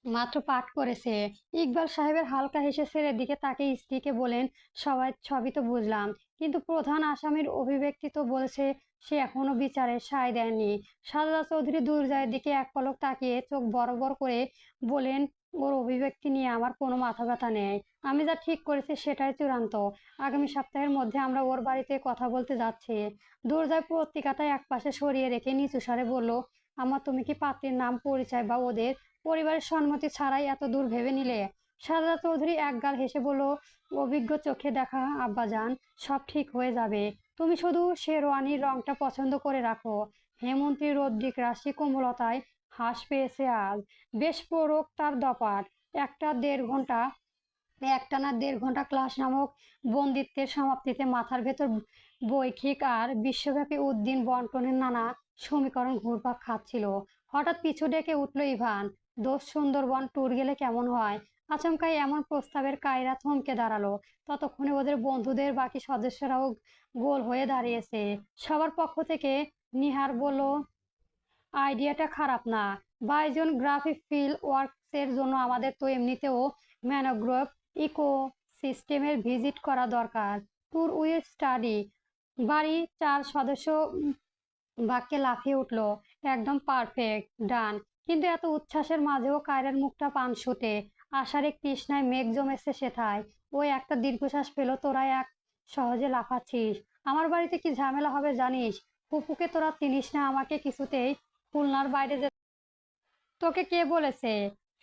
মাত্র পাঠ করেছে। ইকবাল সাহেবের হালকা হেসে ছেলের দিকে তাকে স্ত্রীকে বলেন, সবই তো বুঝলাম, কিন্তু প্রধান আসামির অভিব্যক্তি তো বলছে সে এখনো বিচারের সায় দেননি। সাজদা চৌধুরী দুর্জয়ের দিকে এক পলক তাকিয়ে চোখ বড় বড় করে বলেন, ওর অভিব্যক্তি নিয়ে আমার কোনো মাথা ব্যথা নেই। আমি যা ঠিক করেছি সেটাই চূড়ান্ত। আগামী সপ্তাহের মধ্যে আমরা ওর বাড়িতে কথা বলতে যাচ্ছি। দুর্জয় পত্রিকাটা একপাশে সরিয়ে রেখে নিচু স্বরে বলল, আমার তুমি কি পাত্রীর নাম, পরিচয় বা ওদের পরিবারের সম্মতি ছাড়াই এত দূর ভেবে নিলে? সারদা চৌধুরী একগাল হেসে বলল, অভিজ্ঞ চোখে দেখা আব্বাজান, সব ঠিক হয়ে যাবে। তুমি শুধু শেরওয়ানির রংটা পছন্দ করে রাখো। হেমন্তী রৌদ্রিক রাশি কোমলতায় হ্রাস পেয়েছে আজ। বেশ পড়ুক তার দপাট। একটা 1.5 ঘন্টা একটানা 1.5 ঘন্টা ক্লাস নামক বন্দিত্বের সমাপ্তিতে মাথার ভেতর বৈখিক আর বিশ্বব্যাপী উদ্দিন বন্টনের নানা সমীকরণ ঘুরপাক খাচ্ছিল। হঠাৎ পিছু ডেকে উঠল ইভান, দোস্ত সুন্দরবন ট্যুর গেলে কেমন হয়? আচমকাই এমন প্রস্তাবের কায়রা থমকে দাঁড়ালো। ততক্ষণে ওদের বন্ধুদের বাকি সদস্যরাও গোল হয়ে দাঁড়িয়েছে। সবার পক্ষ থেকে নিহার বলল, আইডিয়াটা খারাপ না। বাইজন গ্রাফিক ফিল্ড ওয়ার্কসের জন্য আমাদের তো এমনিতেও ম্যানগ্রোভ ইকো সিস্টেমের ভিজিট করা দরকার। Tour with study. বাড়ি 4 সদস্য বাক্যে লাফিয়ে উঠল, একদম পারফেক্ট, ডান। কিন্তু এত উচ্ছ্বাসের মাঝেও কায়রার মুখটা পানসুটে। আষাঢ়ে তৃষ্ণায় মেঘ জমেছে সেথায়। ওই একটা দীর্ঘশ্বাস পেল, তোরা এক সহজে লাফাচ্ছিস। আমার বাড়িতে কি ঝামেলা হবে জানিস? ফুপুকে তোরা চিনিস না, আমাকে কিছুতেই খুলনার বাইরে তোকে কে বলেছে?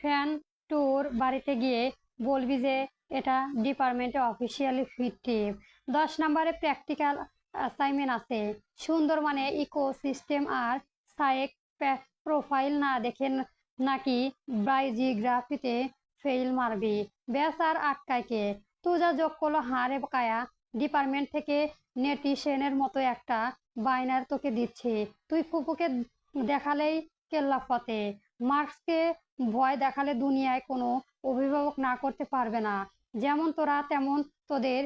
ফ্যান ট্যুর বাড়িতে গিয়ে বলবি যে এটা ডিপার্টমেন্টে অফিসিয়ালি ফিটটিভ। 10 নম্বরে প্র্যাকটিক্যাল অ্যাসাইনমেন্ট আছে। সুন্দরবনে ইকো সিস্টেম আর সাইক প্রোফাইল না দেখে নাকি বায়োজিওগ্রাফিতে ফেইল মারবি, ব্যাস আর আটকায় কে? তুজা যোগ করলো, হারে কায়া, ডিপার্টমেন্ট থেকে নেটিশনের মতো একটা বাইনার তোকে দিচ্ছি, তুই ফুপুকে দেখালেই কেল্লাফতে। মার্কসকে ভয় দেখালে দুনিয়ায় কোনো অভিভাবক না করতে পারবে না। যেমন তোরা তেমন তোদের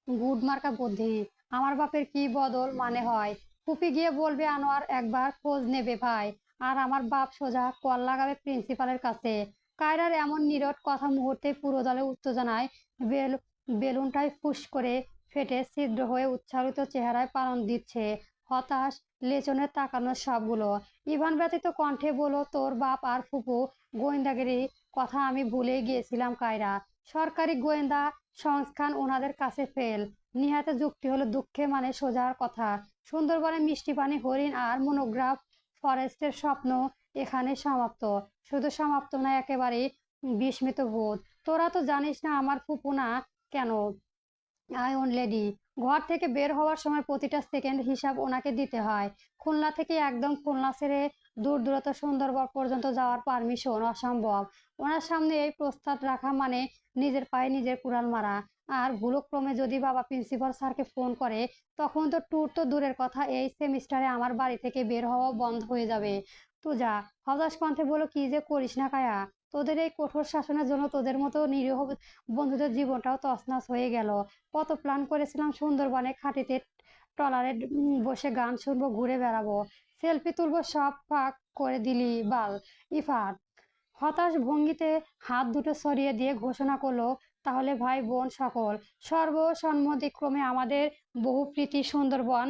গুড মার্কা বুদ্ধি। আমার বাপের কি বদল মানে হয়? ফুপি গিয়ে বলবে আনোয়ার একবার খোঁজ নেবে ভাই, আর আমার বাপ সোজা কল লাগাবে প্রিন্সিপালের কাছে। কায়রার এমন নীরব কথা মুহূর্তে পুরো দলে উত্তেজনায় বেল বেলুনটাই ফুস করে ফেটে ছিদ্র হয়ে উচ্ছ্বাসিত চেহারায় পালন দিচ্ছে হতাশ লেচনে তাকানো সবগুলো। ইভান ব্যতীত কণ্ঠে বলো, তোর বাপ আর ফুপু গোয়েন্দাগিরি কথা আমি ভুলেই গিয়েছিলাম কায়রা। সরকারি গোয়েন্দা সংস্থান ওনাদের কাছে ফেল। নিহাতে যুক্তি হলো, দুঃখে মানে সোজার কথা। সুন্দরবনে মিষ্টি পানি, হরিণ আর মনোগ্রাফ ফরেস্টের স্বপ্ন এখানে সমাপ্ত। শুধু সমাপ্ত না, একেবারে বিস্মিত বোধ। তোরা তো জানিস না আমার ফুপু না কেন আয়ন লেডি। ঘর থেকে বের হওয়ার সময় প্রতিটা সেকেন্ড হিসাব ওনাকে দিতে হয়। খুলনা থেকে একদম খুলনা ছেড়ে দূর দূরত্ব সুন্দরবন পর্যন্ত যাওয়ার পারমিশন অসম্ভব। ওনার সামনে এই প্রস্তাব রাখা মানে নিজের পায়ে নিজের কুড়াল মারা। আর ভুলক্রমে যদি বাবা প্রিন্সিপাল স্যারকে ফোন করে, তখন তো ট্যুর তো দূরের কথা, এই সেমিস্টারে আমার বাড়ি থেকে বের হওয়া বন্ধ হয়ে যাবে। যা, হতাশ কণ্ঠে বলো, কি যে করিস না কায়া। তোদের এই কঠোর শাসনের জন্য তোদের মতো নিরীহ বন্ধুদের জীবনটাও তছনছ হয়ে গেল। কত প্ল্যান করেছিলাম সুন্দরবনে খাটিতে ট্রলারে বসে গান শুনবো, ঘুরে বেড়াবো, সেলফি তুলবো, সব ফাঁক করে দিলি বাল। ইফাত হতাশ ভঙ্গিতে হাত দুটো সরিয়ে দিয়ে ঘোষণা করলো, তাহলে ভাই বোন সকল, সর্বসম্মতিক্রমে আমাদের বহুপ্রীতি সুন্দরবন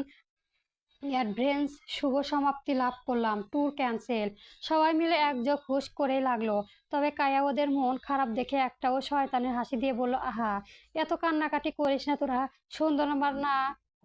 অ্যাডভেঞ্চ শুভ সমাপ্তি লাভ করলাম। Tour cancel. সবাই মিলে একযোগ হুশ করে লাগলো। তবে কায়া ওদের মন খারাপ দেখে একটাও শয়তানের হাসি দিয়ে বলল, আহা, এত কান্নাকাটি করিস না তোরা। সুন্দরবন না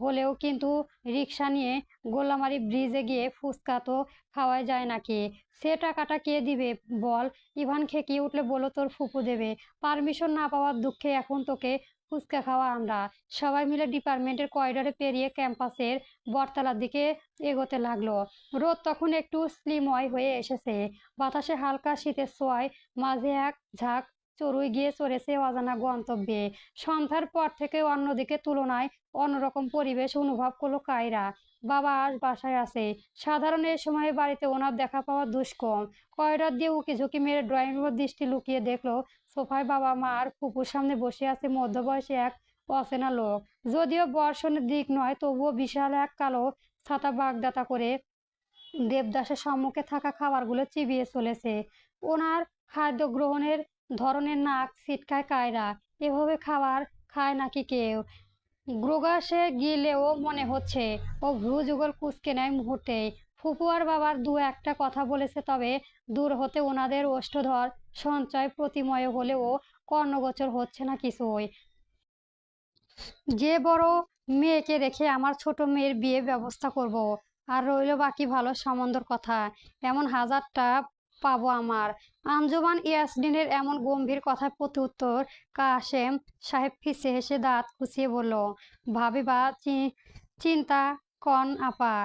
হলেও কিন্তু রিক্সা নিয়ে গোল্লামারি ব্রিজে গিয়ে ফুচকা তো খাওয়াই যায় নাকি? সে টাকাটা কে দিবে বল? ইভান খেকিয়ে উঠলে বলল, তোর ফুপু দেবে। পারমিশন না পাওয়ার দুঃখে এখন তোকে ফুচকা খাওয়া আমরা। সবাই মিলে ডিপার্টমেন্টের করিডোরে পেরিয়ে ক্যাম্পাসের বটতলার দিকে এগোতে লাগলো। রোদ তখন একটু স্লিময় হয়ে এসেছে। বাতাসে হালকা শীতের ছোঁয়ায় মাঝে এক ঝাঁক চড়ুই গিয়ে চড়েছে অজানা গন্তব্যে। সন্ধ্যার পর থেকে অন্যদিকে তুলনায় অন্যরকম পরিবেশ অনুভব করলো কায়রা। বাবা আজ বাসায় আছে। সাধারণ এই সময়ে বাড়িতে ওনার দেখা পাওয়া দুষ্কর। করিডর দিয়ে উকি ঝুঁকি মেরে ড্রয়িং রুমের দৃষ্টি লুকিয়ে দেখলো, সোফায় বাবা মা আর ফুপুর সামনে বসে আছে মধ্যবয়সী এক অচেনা লোক। যদিও বর্ষণের দিক নয়, তবুও বিশাল এক কালো ছাতা বাগদাতা করে দেবদাসের সম্মুখে থাকা খাবারগুলো চিবিয়ে চলেছে। ওনার খাদ্য গ্রহণের ধরনের নাক ছিটকায় কায়রা। এভাবে খাবার খায় নাকি কেউ? গ্রোগাসে গিলেও মনে হচ্ছে ও ভ্রু যুগল কুঁচকে নেয় মুহূর্তেই। ফুপু আর বাবার দু একটা কথা বলেছে, তবে দূর হতে ওনাদের ওষ্ঠধর সঞ্চয় প্রতিময় হলেও কর্ণগোচর হচ্ছে না কিছুই। যে বড় মেয়েকে রেখে আমার ছোট মেয়ের বিয়ে ব্যবস্থা করব। আর রইল বাকি ভালো সম্বন্ধর কথা, এমন হাজারটা পাবো আমার। আঞ্জুমান ইয়াসমিনের এমন গম্ভীর কথার প্রতি উত্তর কাশেম সাহেব ফিসে হেসে দাঁত খুঁচিয়ে বলল, ভাবিবা চিন্তা কন আপা,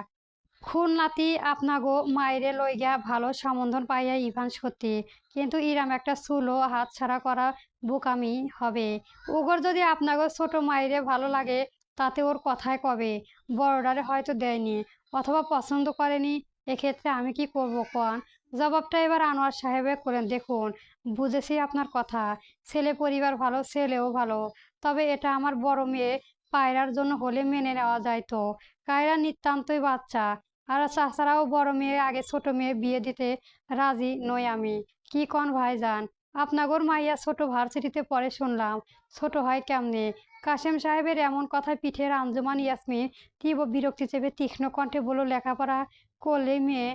খুলনাতি আপনাগো মাইরে লইগা ভালো সম্বন্ধ পাইয়া ইভান সত্যি, কিন্তু ইরাম একটা চুলো হাতছাড়া করা বোকামি হবে। ওগর যদি আপনাগো ছোট মাইরে ভালো লাগে, তাতে ওর কথায় কবে? বড়ডারে হয়তো দেয়নি, অথবা পছন্দ করেনি। এক্ষেত্রে আমি কি করব কন? জবাবটা এবার আনোয়ার সাহেবের করেন। দেখুন, বুঝেছি আপনার কথা। ছেলে পরিবার ভালো, ছেলেও ভালো। তবে এটা আমার বড় মেয়ে পায়রার জন্য হলে মেনে নেওয়া যায় তো। কায়রা নিতান্তই বাচ্চা। আর তাছাড়াও বড় মেয়ে আগে ছোট মেয়ে বিয়ে দিতে রাজি নই আমি। কি কন ভাইজান? আপনাগোর মাইয়া ছোট ভার্সিটিতে পড়ে শুনলাম। ছোট হয় কেমনে? কাশেম সাহেবের এমন কথায় পিঠের আঞ্জুমান ইয়াসমিন তীব্র বিরক্তি চেপে তীক্ষ্ণ কণ্ঠে বলল, লেখাপড়া করলে মেয়ে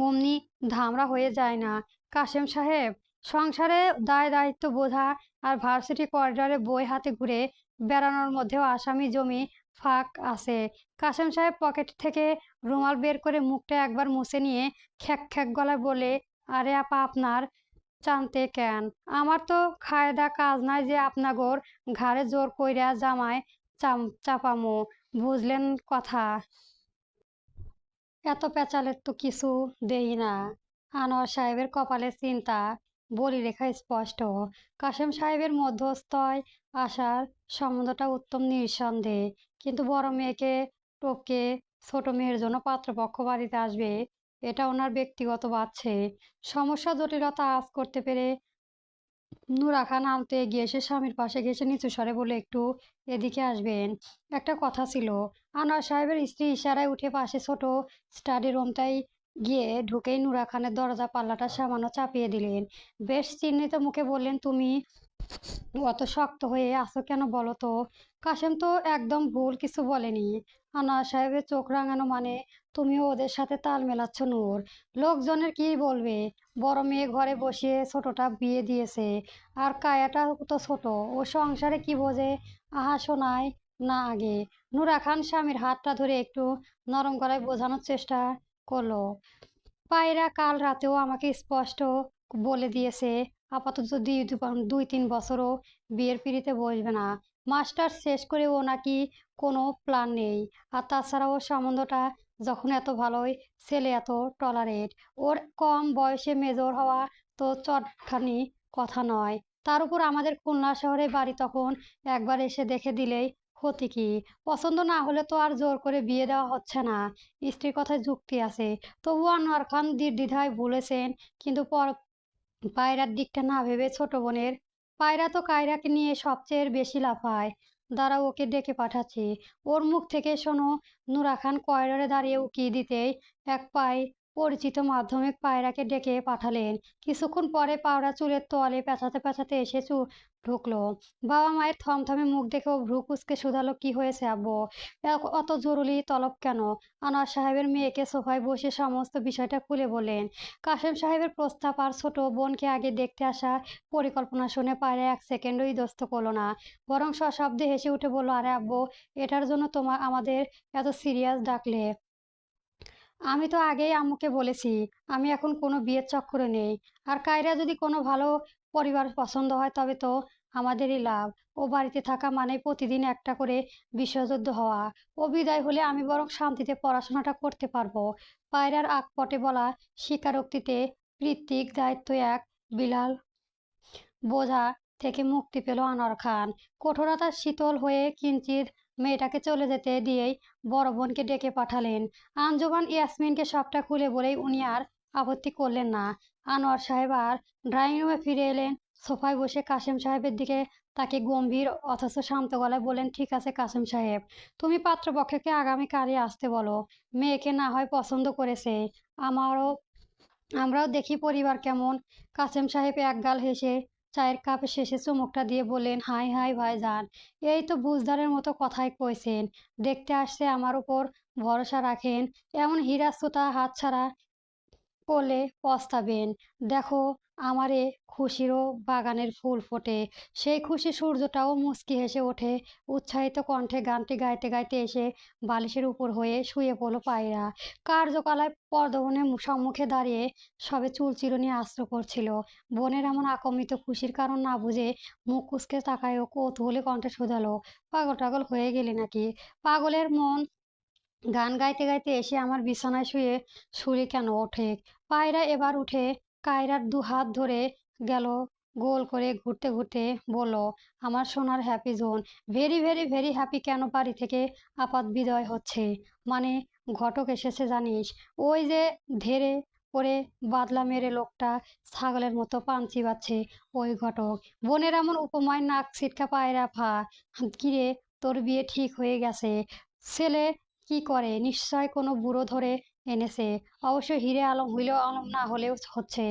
অমনি ধামড়া হয়ে যায় না কাশেম সাহেব। সংসারে দায় দায়িত্ব বোঝা আর ভার্সিটি করিডরে বই হাতে ঘুরে বেড়ানোর মধ্যেও আসামি জমি ফাঁক আছে। কাশেম সাহেব পকেট থেকে রুমাল বের করে মুখটা একবার মুছে নিয়ে খ্যাক খ্যাক গলায় বলে, আরে আপা, আপনার জানতে কেন? আমার তো খায়দা কাজ নাই যে আপনাগোর ঘাড়ে জোর কইরা জামায় চাপামো, বুঝলেন কথা? এত পেঁচালের তো কিছু দেই না। আনোয়ার সাহেবের কপালে চিন্তা বলি রেখা স্পষ্ট। কাশেম সাহেবের মধ্যস্থতায় আসার সম্বন্ধটা উত্তম নিঃসন্দেহে, কিন্তু বড় মেয়েকে টপকে ছোট মেয়ের জন্য পাত্রপক্ষ বাড়িতে আসবে, এটা ওনার ব্যক্তিগত বাচ্ছে। সমস্যা জটিলতা আঁচ করতে পেরে নূরা খান আলতো এগিয়ে এসে স্বামীর পাশে ঘেঁষে নিচু স্বরে বলে, একটু এদিকে আসবেন, একটা কথা ছিল। আনোয়ার সাহেবের স্ত্রী ইশারায় উঠে পাশে ছোট স্টাডি রুমটাই গিয়ে ঢুকেই নূরা খানের দরজা পাল্লাটা সামান্য চাপিয়ে দিলেন। বেশ চিহ্নিত মুখে বললেন, তুমি অত শক্ত হয়ে আছো কেন বলো তো? কাশেম তো একদম ভুল কিছু বলেনি। আনোয়ার সাহেবের চোখ রাঙানো মানে, তুমিও ওদের সাথে তাল মেলাচ্ছ নূর। লোকজনের কি বলবে? বড় মেয়ে ঘরে বসিয়ে ছোটটা বিয়ে দিয়েছে, আর কায়াটা তো ছোট, ও সংসারে কি বোঝে? আহা শোনায় না আগে। নূরা খান স্বামীর হাতটা ধরে একটু নরম গলায় বোঝানোর চেষ্টা করলো। পায়রা কাল রাতেও আমাকে স্পষ্ট বলে দিয়েছে, আপাতত 2-3 বছরও বিয়ের পিঁড়িতে বসবে না। মাস্টার্স শেষ করে ও নাকি কোনো প্ল্যান নেই। আর তাছাড়া ওর সম্বন্ধটা যখন এত ভালোই, ছেলে এত টলারেট, ওর কম বয়সে মেজর হওয়া তো চটখানি কথা নয়। তার উপর আমাদের খুলনা শহরে বাড়ি, তখন একবার এসে দেখে দিলেই ক্ষতি কি? পছন্দ না হলে তো আর জোর করে বিয়ে দেওয়া হচ্ছে না। স্ত্রীর কথায় যুক্তি আছে। তবুও আনোয়ার খান দ্বিধায় বলেছেন, কিন্তু পায়রার দিকটা না ভেবে ছোট বোনের। পায়রা তো কায়রাকে নিয়ে সবচেয়ে বেশি লাফায়। দাঁড়াও, ওকে ডেকে পাঠাচ্ছি। ওর মুখ থেকে শোনো। নূরা খান করিডোরে দাঁড়িয়ে উকি দিতেই এক পরিচিত মাধ্যমিক পায়রাকে ডেকে পাঠালেন। কিছুক্ষণ পরে পায়রা চুলের তোয়ালে পেঁচাতে পেঁচাতে এসে ঢুকলো। বাবা মায়ের থমথমে মুখ দেখে ও ভ্রু কুঁচকে শুধালো, কি হয়েছে আব্বু? অত জরুরি তলব কেন? আনোয়ার সাহেবের মেয়েকে সোফায় বসে সমস্ত বিষয়টা খুলে বললেন। কাশেম সাহেবের প্রস্তাব আর ছোট বোনকে আগে দেখতে আসা পরিকল্পনা শুনে পায়রা এক সেকেন্ডও ইতস্ত করলো না, বরং সশব্দে হেসে উঠে বলল, আরে আব্বু, এটার জন্য আমাদের এত সিরিয়াস ডাকলে? আমি তো আগেই আম্মুকে বলেছি, আমি এখন কোনো বিয়ের চক্করে নেই। আর কায়রা যদি কোনো ভালো পরিবার পছন্দ হয় তবে তো আমাদেরই লাভ। ও বাড়িতে থাকা মানে প্রতিদিন একটা করে বিশ্বযুদ্ধ হওয়া। ও বিদায় হলে আমি বরং শান্তিতে পড়াশোনাটা করতে পারবো। পায়রার আকপটে বলা স্বীকারোক্তিতে কৃত্রিক দায়িত্ব এক বিলাল বোঝা থেকে মুক্তি পেল আনোয়ার খান। কঠোরতা শীতল হয়ে কিঞ্চিত মেয়েটাকে চলে যেতে দিয়েই বড় বোনকে ডেকে পাঠালেন। আঞ্জুমান ইয়াসমিনকে সবটা খুলে বলেই উনি আর আপত্তি করলেন না। আনোয়ার সাহেব আর ড্রয়িং রুমে ফিরে এলেন। সোফায় বসে কাশেম সাহেবের দিকে তাকে গম্ভীর অথচ শান্ত গলায় বললেন, ঠিক আছে কাশেম সাহেব, তুমি পাত্রপক্ষকে আগামীকালই আসতে বলো। মেয়েকে না হয় পছন্দ করেছে, আমারও আমরাও দেখি পরিবার কেমন। কাসেম সাহেব একগাল হেসে চায়ের কাপ শেষে চুমুকটা দিয়ে বললেন, হাই হাই ভাইজান, এই তো বুঝদারের মতো কথাই কইছেন। দেখতে আসছে, আমার উপর ভরসা রাখেন। এমন হীরা হাতছাড়া করলে পস্তাবেন। দেখো, আমারে খুশিরও বাগানের ফুল ফোটে। সেই খুশি সূর্যটাও মুচকি হেসে ওঠে। উৎসাহিত কণ্ঠে গানটি গাইতে গাইতে এসে বালিশের উপর হয়ে শুয়ে পড়ল পায়রা। কার্যকলায় পর্দবনের সম্মুখে দাঁড়িয়ে সবে চুলচিরুনি আশ্র করছিল। বোনের এমন আকম্মিত খুশির কারণ না বুঝে মুখ কুঁচকে তাকায় ও কৌতূহলী কণ্ঠে শোধালো, পাগল টাগল হয়ে গেলি নাকি? পাগলের মন গান গাইতে গাইতে এসে আমার বিছানায় শুয়ে শুলে কেন ওঠে? পায়রা এবার উঠে কায়রার হাত ধরে গেল, গোল করে ঘুরতে ঘুরতে বলল, আমার সোনার happy zone. Very very very happy. কেন বাড়ি থেকে আপাত বিদায় হচ্ছে? মানে ঘটক এসেছে জানিস? ওই যে ধেড়ে করে বাদলা মেরে লোকটা ছাগলের মতো পান চিবাচ্ছে, ওই ঘটক। বোনের এমন উপমায় নাক ছিটকা পায়রা কিরে, তোর বিয়ে ঠিক হয়ে গেছে? ছেলে কি করে? নিশ্চয় কোনো বুড়ো ধরে এনেছে। অবশ্য হিরে আলম হইলেও আলম না হলেও হচ্ছে।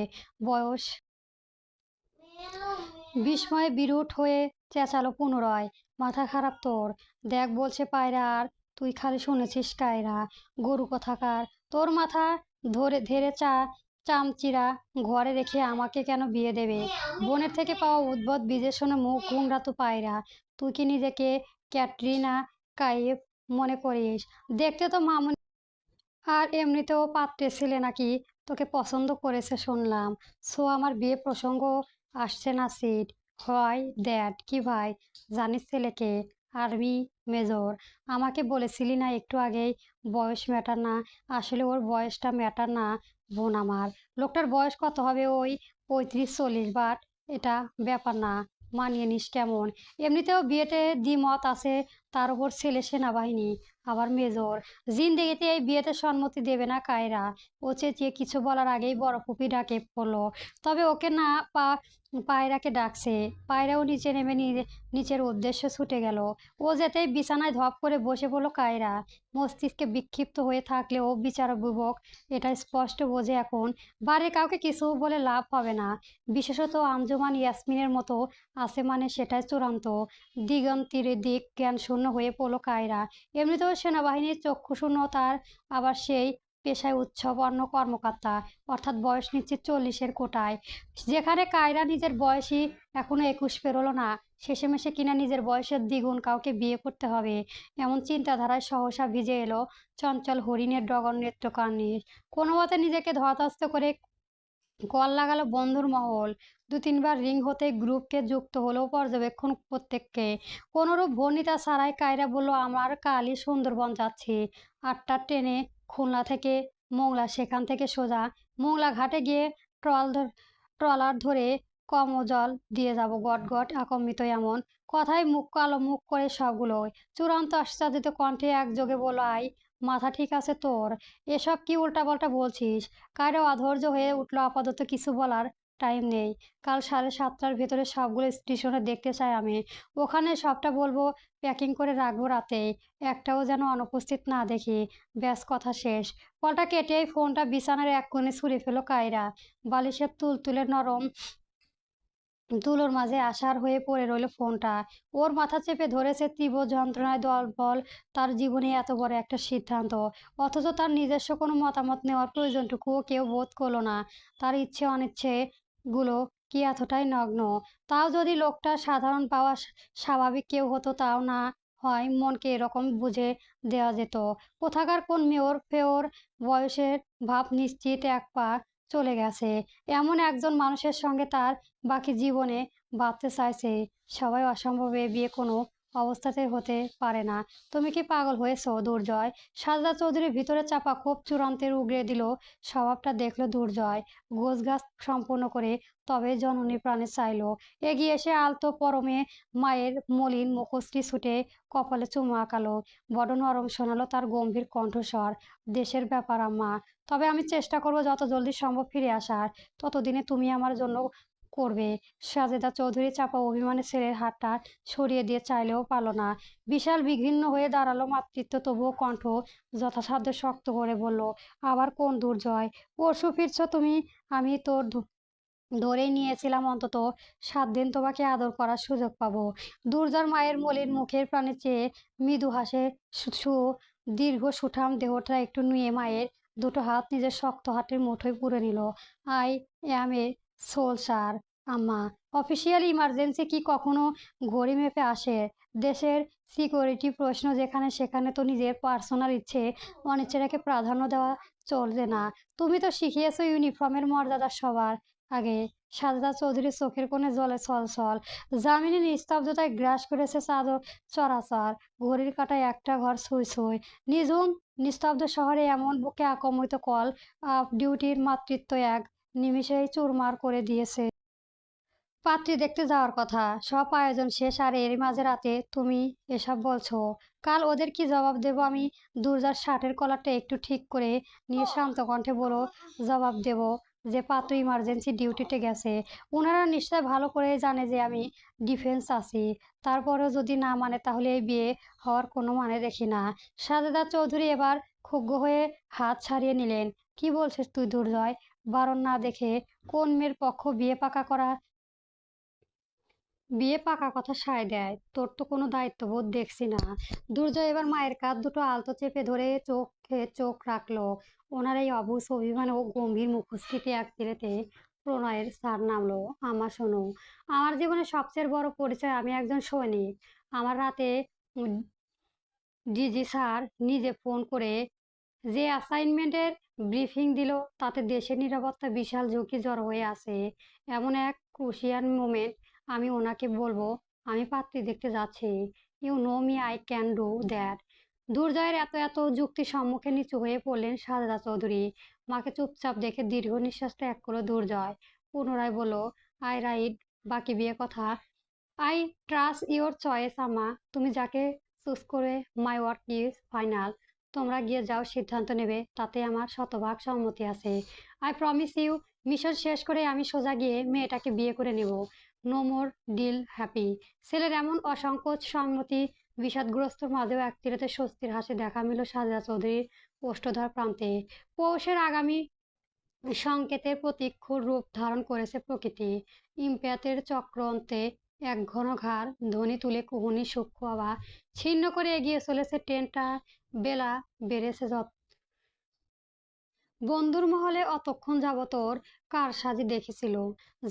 বয়স। বিস্ময়ে বিরূঢ় হয়ে চেঁচালো পুনরায়, মাথা খারাপ তোর? দেখ বলছে পায়রা, আর তুই খালি শুনেছিস কায়রা, গরু কোথাকার। তোর মাথা ধরে ধেরে চামচিরা ঘরে রেখে আমাকে কেন বিয়ে দেবে? বোনের থেকে পাওয়া উদ্ভট বীজের শুনে মুখ ঘুংরাতো পায়রা। তুই কি নিজেকে ক্যাটরিনা কাইফ মনে করিস? দেখতে তো মামুনি। আর এমনিতেও পাত্রে ছেলে নাকি তোকে পছন্দ করেছে শুনলাম। সো আমার বিয়ে প্রসঙ্গ আসছে না সিট। হয় দ্যাট কি ভাই? জানিস ছেলেকে? Army major. আমাকে বলেছিলি না একটু আগেই বয়স ম্যাটার না? আসলে ওর বয়সটা ম্যাটার না, বোন আমার। লোকটার বয়স কত হবে, ওই 35-40, বাট এটা ব্যাপার না, মানিয়ে নিস কেমন। এমনিতেও বিয়েতে দ্বিমত আছে, তার উপর ছেলে সেনাবাহিনী, আবার মেজর। জিন্দেগিতে এই বিয়েতে সম্মতি দেবে না কায়রা। ও চেঁচিয়ে কিছু বলার আগেই বড় ফুপি ডাকে পড়লো। তবে ওকে না, পায়রাকে ডাকছে। পায়রাও নিচে নেমে নিচের উদ্দেশ্যে ছুটে গেল। ও যেতেই বিছানায় ধপ করে বসে পড়লো কায়রা। মস্তিষ্কে বিক্ষিপ্ত হয়ে থাকলেও বিচারবিভাগ এটা স্পষ্ট বোঝে এখন বাড়ির কাউকে কিছু বলে লাভ হবে না। বিশেষত আঞ্জুমান ইয়াসমিনের মতো আছে মানে সেটাই চূড়ান্ত। দিগন্তের দিক জ্ঞান শূন্য হয়ে পড়ল কায়রা। এমনিতেও সেনাবাহিনীর চক্ষুশূন্য তার, আবার সেই পেশায় উৎসবর্ণ কর্মকর্তা, অর্থাৎ বয়স নিশ্চিত 40-এর কোটায়। যেখানে কায়রা নিজের বয়সী এখনো 21 পেরোলো না, শেষেমেশে কিনা নিজের বয়সের দ্বিগুণ কাউকে বিয়ে করতে হবে, এমন চিন্তাধারায় সহসা ভিজে এলো চঞ্চল হরিণের ডগর নেত্রকান্নি। কোনো মতে নিজেকে ধরাস্থ করে কল লাগালো বন্ধুর মহল। 2-3 বার রিং হতে গ্রুপকে যুক্ত হলো পর্যবেক্ষণ প্রত্যেককে। কোনোরূপ ভনিতা ছাড়াই কায়রা বলল, আমার কালই সুন্দরবন যাচ্ছি 8টার ট্রেনে, খুলনা থেকে মোংলা, সেখান থেকে সোজা মোংলা ঘাটে গিয়ে ট্রলার ধরে কমজল দিয়ে যাব। গট গট আকম্বিত এমন কথায় মুখ কালো মুখ করে সবগুলোই চূড়ান্ত আশ্চর্যিত কণ্ঠে একযোগে বলল, আই মাথা ঠিক আছে তোর? এসব কি উল্টাপাল্টা বলছিস? কায়রো অধৈর্য হয়ে উঠল। আপাতত কিছু বলার টাইম নেই। কাল 7:30টার ভেতরে সবগুলো স্টেশনে দেখতে চাই আমি। ওখানে সবটা বলবো, প্যাকিং করে রাখবো রাতে, একটাও যেন অনুপস্থিত না দেখি। ব্যাস, কথা শেষ। কলটা কেটেই ফোনটা বিছানার এক কোণে ছুঁড়ে ফেলো কায়রা। বালিশের তুলতুলে নরম তুলোর মাঝে আশার হয়ে পড়ে রইল ফোনটা। ওর মাথা চেপে ধরেছে তীব্র যন্ত্রণায় দলবল। তার জীবনে এত বড় একটা সিদ্ধান্ত, অথচ তার নিজস্ব কোনো মতামত নেওয়ার প্রয়োজনটুকুও কেউ বোধ করলো না। তার ইচ্ছে অনিচ্ছে গুলো কি এতটাই নগ্ন? তাও যদি লোকটা সাধারণ পাওয়া স্বাভাবিক কেউ হতো, তাও না হয় মনকে এরকম বুঝে দেওয়া যেত। কোথাকার কোন মেয়র ফেওর বয়সের ভাব নিশ্চিত এক পা চলে গেছে এমন একজন মানুষের সঙ্গে তার বাকি জীবনে বাঁচতে চাইছে। সবাই অসম্ভব, এ বিয়ে কোনো অবস্থাতেই হতে পারে না। তুমি কি পাগল হয়েছো দুর্জয়? সাজদা চৌধুরীর ভিতরে চাপা ক্ষোভ চূড়ান্তের উগরে দিল। স্বভাবটা দেখলো দুর্জয় গোছগাছ সম্পূর্ণ করে, তবে জননী প্রাণে চাইলো এগিয়ে এসে আলতো পরমে মায়ের মলিন মুখশ্রী ছুটে কপালে চুমু আঁকালো। বড় নরম শোনালো তার গম্ভীর কণ্ঠস্বর। দেশের ব্যাপার আম্মা, তবে আমি চেষ্টা করবো যত জলদি সম্ভব ফিরে আসার। ততদিনে তুমি আমার জন্য করবে। সাজেদা চৌধুরী চাপা অভিমানে ছেলের হাতটা সরিয়ে দিয়ে চাইলেও পারল না। বিশাল বিঘ্নিন্ন হয়ে দাঁড়ালো মাতৃত্ব, তবুও কণ্ঠ যথাসাধ্য শক্ত করে বলল, আবার কোন দুর্জয়? পরশু ফিরছ তুমি? আমি তোর ধরেই নিয়েছিলাম অন্তত 7 দিন তোমাকে আদর করার সুযোগ পাবো। দুর্জার মায়ের মলিন মুখের প্রাণে চেয়ে মৃদু হাসে দীর্ঘ সুঠাম দেহটা একটু নুয়ে মায়ের দুটো হাত নিজের শক্ত হাতের মুঠোয় পুরে নিল। আই অ্যাম এ সোলজার আম্মা। অফিসিয়াল ইমার্জেন্সি কি কখনো ঘড়ি মেপে আসে? দেশের সিকিউরিটি প্রশ্ন যেখানে, সেখানে তো নিজের পার্সোনাল ইচ্ছে অনিচ্ছেটাকে প্রাধান্য দেওয়া চলবে না। তুমি তো শিখিয়েছো ইউনিফর্মের মর্যাদা সবার আগে। সাজদা চৌধুরীর চোখের কোণে জলে ছলছল। যামিনী নিস্তব্ধতায় গ্রাস করেছে চাদর চরাচর। ঘড়ির কাঁটায় একটা ঘর ছুঁই ছুঁই। নিঝুম নিস্তব্ধ শহরে এমন বুকে আকম্পিত কল আপ ডিউটির মাতৃত্ব এক নিমিষেই চুরমার করে দিয়েছে। পাত্রী দেখতে যাওয়ার কথা, সব আয়োজন শেষ, আর এরই মাঝে রাতে তুমি এসব বলছো? কাল ওদের কি জবাব দেবো আমি? দুর্জার শার্টের কলারটা একটু ঠিক করে নিয়ে শান্ত কণ্ঠে বলো, জবাব দেব যে পাত্র ইমার্জেন্সি ডিউটিতে গেছে। ওনারা নিশ্চয় ভালো করে জানে যে আমি ডিফেন্স আছি। তারপরেও যদি না মানে, তাহলে এই বিয়ে হওয়ার কোনো মানে দেখি না। সাজেদা চৌধুরী এবার ক্ষুব্ধ হয়ে হাত ছাড়িয়ে নিলেন। কি বলছিস তুই দুর্জয়? বারণ না দেখে কোন মেয়ের পক্ষ বিয়ে পাকা কথা সায় দেয়? তোর তো কোনো দায়িত্ববোধ দেখছি না। দুর্জয় এবার মায়ের কাঁধ দুটো আলতো চেপে ধরে চোখে চোখ রাখলো। ওনার এই অবুঝ অভিমান ও গম্ভীর মুখশ্রীতে এক চিরেতে প্রণয়ের ছাড় নামলো। আমার শোনো, আমার জীবনের সবচেয়ে বড় পরিচয়, আমি একজন সৈনিক। আমার রাতে ডিজি স্যার নিজে ফোন করে যে অ্যাসাইনমেন্টের ব্রিফিং দিল, তাতে দেশের নিরাপত্তা বিশাল ঝুঁকি জড়ো হয়ে আছে। এমন এক ক্রুশিয়াল মোমেন্ট, আমি ওনাকে বলবো আমি পাত্রী দেখতে যাচ্ছি। You know me, I can do that. দুর্জয়ের এত এত যুক্তির সম্মুখে নিচু হয়ে পড়লেন সাজেদা চৌধুরী। মাকে চুপচাপ দেখে দীর্ঘ নিঃশ্বাস ত্যাগ করলো দুর্জয়। পুনরায় বলল, আই রাইট বাকি বিয়ে কথা। আই ট্রাস্ট ইওর চয়েস আম্মা। তুমি যাকে চুজ করে মাই ওয়ার্ক ইজ ফাইনাল। তোমরা গিয়ে যাও, সিদ্ধান্ত নেবে, তাতে আমার শতভাগ সম্মতি আছে। আই প্রমিস ইউ, মিশন শেষ করে আমি সোজা গিয়ে মেয়েটাকে বিয়ে করে নেব। নো মোর ডিল হ্যাপি। ছেলের এমন অসংকোচ সম্মতি বিষাদগ্রস্তর মাঝেও এক চিরতে স্বস্তির হাসি দেখা মিলল সাজেদা চৌধুরীর ওষ্ঠধর প্রান্তে। পৌষের আগামী সংকেতের প্রতীক্ষার রূপ ধারণ করেছে প্রকৃতি। ইম্প্যাতের চক্রান্তে এক ঘন ঘাড় ধ্বনি তুলে কুহুনি সূক্ষ্ম আবার ছিন্ন করে এগিয়ে চলেছে ট্রেনটা। বেলা বেড়েছে যত। বন্ধুর মহলে অতক্ষণ যাবত ওর কারসাজি দেখেছিল।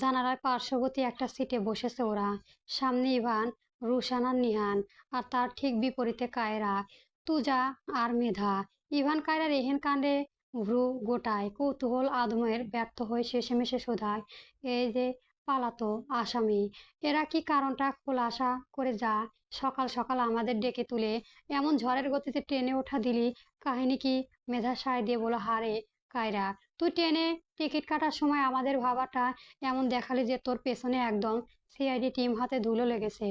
জানালায় পার্শ্ববর্তী একটা সিটে বসেছে ওরা। সামনে ইভান, রুশান আর নিহান, আর তার ঠিক বিপরীতে কায়রা, তুজা আর মেধা। ইভান কায়রার এহেন কাণ্ডে ভ্রু গোটায়, কৌতূহল আদমের ব্যর্থ হয়ে শেষেমেশে শোধায়, এই যে পালাতো আসামি, এরা কি কারণটা খোলাসা করে যা। সকাল সকাল আমাদের ডেকে তুলে এমন ঝড়ের গতিতে ট্রেনে ওঠা দিলি, কাহিনী কি? মেধা সায় দিয়ে বলো, হারে কায়রা, তুই ট্রেনে টিকিট কাটার সময় আমাদের ভাবাটা এমন দেখালি যে তোর পেছনে একদম সিআইডি টিম হাতে ধুলো লেগেছে।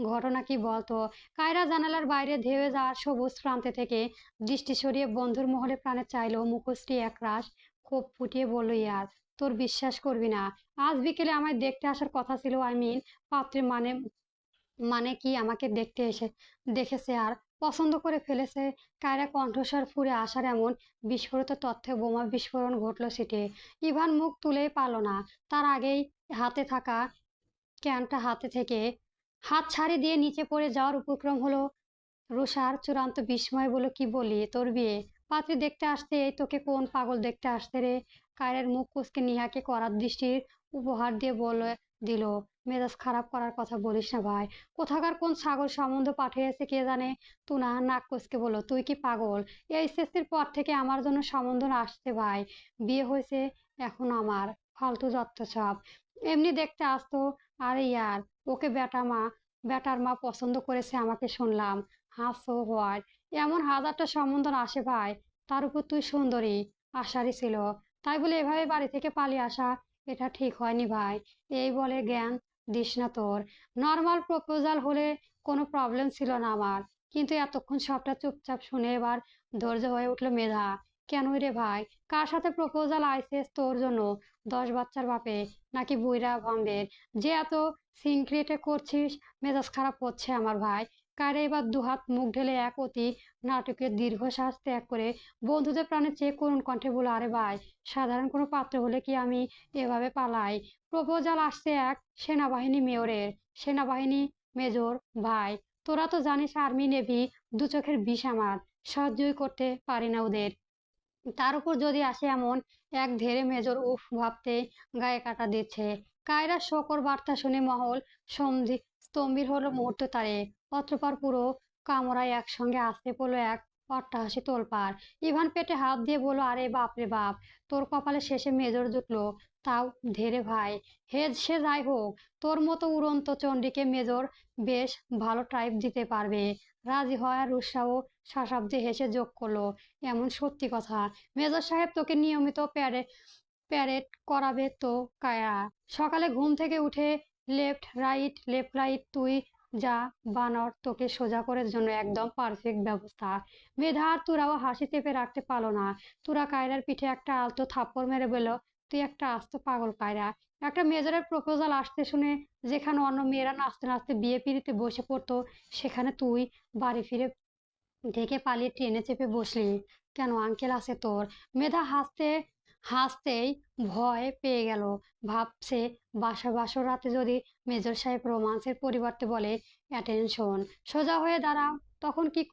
ঘটনা কি বলতো? কায়রা জানালার বাইরে ধেয়ে যাওয়ার সবুজ প্রান্তে থেকে দৃষ্টি সরিয়ে বন্ধুর মহলে প্রাণে চাইলো মুখশ্রী একরাশ ক্ষোভ ফুটিয়ে বলল, ইয়ার তোর বিশ্বাস করবি না, আজ বিকেলে আমায় দেখতে আসার কথা ছিল। আই মিন পাত্রী, মানে মানে কি আমাকে দেখতে এসে দেখেছে আর পছন্দ করে ফেলেছে। কায়রা কণ্ঠস্বর ফুঁড়ে আসার এমন বিস্ফোরিত তথ্যে বোমা বিস্ফোরণ ঘটল সিটে। ইভান মুখ তুলেই পারল না। তার আগেই হাতে থাকা ক্যানটা হাতে থেকে হাত ছাড়ি দিয়ে নিচে পড়ে যাওয়ার উপক্রম হলো। রুষার চূড়ান্ত বিস্ময় বলল, কি বলি, তোর বিয়ে পাত্রী দেখতে আসতে? এই তোকে কোন পাগল দেখতে আসতে রে? কায়রার মুখ কুঁচকে নিহাকে করার দৃষ্টির উপহার দিয়ে বলে দিল, মেজাজ খারাপ করার কথা বলিস না ভাই। কোথাকার কোন ছাগল সম্বন্ধ পাঠিয়েছে কে জানে। তুনা নাক কুঁচকে বলল, তুই কি পাগল? এইচএসসির পর থেকে আমার জন্য সম্বন্ধ আসছে ভাই। বিয়ে হয়েছে এখন আমার, ফালতু যত সব। এমনি দেখতে আসতো। আরে ইয়ার, ওকে বেটার মা পছন্দ করেছে আমাকে শুনলাম। হাসো হোয়াট, এমন হাজারটা সম্বন্ধ আসে ভাই, তার উপর তুই সুন্দরী। আশারই ছিল, তাই বলে এভাবে বাড়ি থেকে পালিয়ে আসা, এটা ঠিক হয়নি ভাই। এই বলে জ্ঞান দিস না তোর। নর্মাল প্রপোজাল হলে কোনো প্রবলেম ছিল না আমার, কিন্তু এতক্ষণ সবটা চুপচাপ শুনে এবার ধৈর্য হয়ে উঠলো মেধা। কেনই রে ভাই? কার সাথে প্রপোজাল আইসেস তোর জন্য? 10 বাচ্চার বাপে, নাকি বুইরা ভম্বের? যে এত সিনক্রেটে করছিস, মেজাজ খারাপ হচ্ছে আমার ভাই। কায়রা এবার দুহাত মুখ ঢেলে এক অতি নাটকের দীর্ঘশ্বাস ত্যাগ করে বন্ধুদের প্রাণে চেয়ে করুণ কণ্ঠে বলে, আরে ভাই, সাধারণ কোনো পাত্র হলে কি আমি এভাবে পালাই? প্রপোজাল আসছে এক সেনাবাহিনী মেয়রের। সেনাবাহিনী মেজর ভাই, তোরা তো জানিস আর্মি নেভি দু চোখের বিষ আমার, সহ্যই করতে পারি না ওদের। তার উপর যদি আসে এমন এক ধেড়ে মেজর, উফ, ভাবতে গায়ে কাটা দিচ্ছে। কায়রার শোকর বার্তা শুনে মহল স্তম্ভির হলো মুহূর্ত তারে। অতঃপর পুরো কামরায় একসঙ্গে আসতে পড়লো এক অট্টহাসি তোলপাড়। ইভান পেটে হাত দিয়ে বলল, আরে বাপ রে বাপ, তোর কপালে শেষে মেজর জুটলো, তাও ধেরে ভাই। হেড সে যাই হোক, তোর মতো উড়ন্ত চণ্ডীকে মেজর বেশ ভালো টাইপ দিতে পারবে। রাজি হওয়ার উৎসাহ সশব্দে হেসে যোগ করলো, এমন সত্যি কথা। মেজর সাহেব তোকে নিয়মিত প্যারেড করাবে তো কায়া। সকালে ঘুম থেকে উঠে লেফট রাইট তুই যা, বানর তোকে সোজা করার জন্য একদম পারফেক্ট ব্যবস্থা। মেধা আর তোরাও হাসি চেপে রাখতে পারলো না। তোরা কায়রার পিঠে একটা আলতো থাপ্পড় মেরে বলল, তুই একটা আস্ত পাগল কায়রা। একটা মেজরের প্রপোজাল আসতে শুনে যেখানে অন্য মেয়েরা নাচতে নাচতে বিয়ে পিড়িতে বসে পড়তো, সেখানে তুই বাড়ি ফিরে থেকে পালিয়ে ট্রেনে চেপে বসলি কেন? আঙ্কেল আছে তোর? মেধা হাসতেই ভয় পেয়ে গেল। ভাবছে বাসর রাতে যদি মেজর সাহেব রোমান্সের পরিবর্তে বলে, অ্যাটেনশন, সোজা হয়ে দাঁড়াও, তখন কি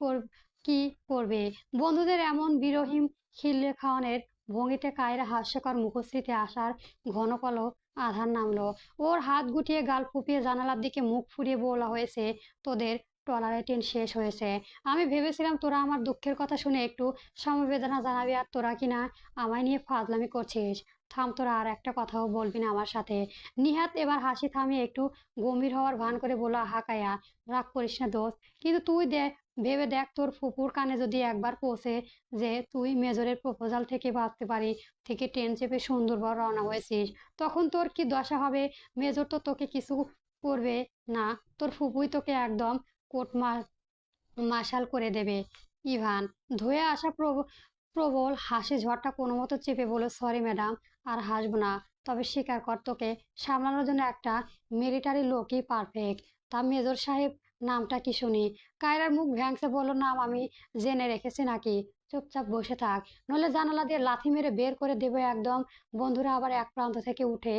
করবে? বন্ধুদের এমন বিরহীন খিল্লে খাওয়ানোর ভঙ্গিতে কায়রা হাস্যকর মুখশ্রীতে আসার ঘন পলক আধার নামলো। ওর হাত গুটিয়ে গাল ফুপিয়ে জানালার দিকে মুখ ফুরিয়ে বলা হয়েছে, তোদের টলারেটিন শেষ হয়েছে। আমি ভেবেছিলাম তোরা আমার দুঃখের কথা শুনে একটু সমবেদনা জানাবি, আর তোরা কিনা আমায় নিয়ে ফাজলামি করছিস। থাম, তোরা আর একটা কথাও বলবি না আমার সাথে। নিহাত এবার হাসি থামিয়ে একটু গম্ভীর হওয়ার ভান করে বলল, আহা কায়া, রাগ করিস না দোস্ত, কিন্তু তুই ভেবে দেখ তোর ফুপুর কানে যদি একবার পৌঁছে যে তুই মেজরের প্রপোজাল থেকে বাঁচতে পারি থেকে ট্রেন চেপে সুন্দরবন রওনা হয়েছিস, তখন তোর কি দশা হবে? মেজর তো তোকে কিছু করবে না, তোর ফুপুই তোকে একদম কোট মাশাল করে দেবে। ইভান ধুয়ে আসা প্রবল হাসি ঝড়টা কোনো মতো চেপে বলল, সরি ম্যাডাম, আর হাসবো না। তবে স্বীকার কর, তোকে সামলানোর জন্য একটা মিলিটারি লোকই পারফেক্ট। তা মেজর সাহেব নামটা কি শুনি? কায়রার মুখ ভ্যাংসে বলল, নাম আমি জেনে রেখেছি নাকি? চুপচাপ বসে থাক, নইলে জানালা দিয়ে লাথি মেরে বের করে দেবে একদম। বন্ধুরা আবার এক প্রান্ত থেকে উঠে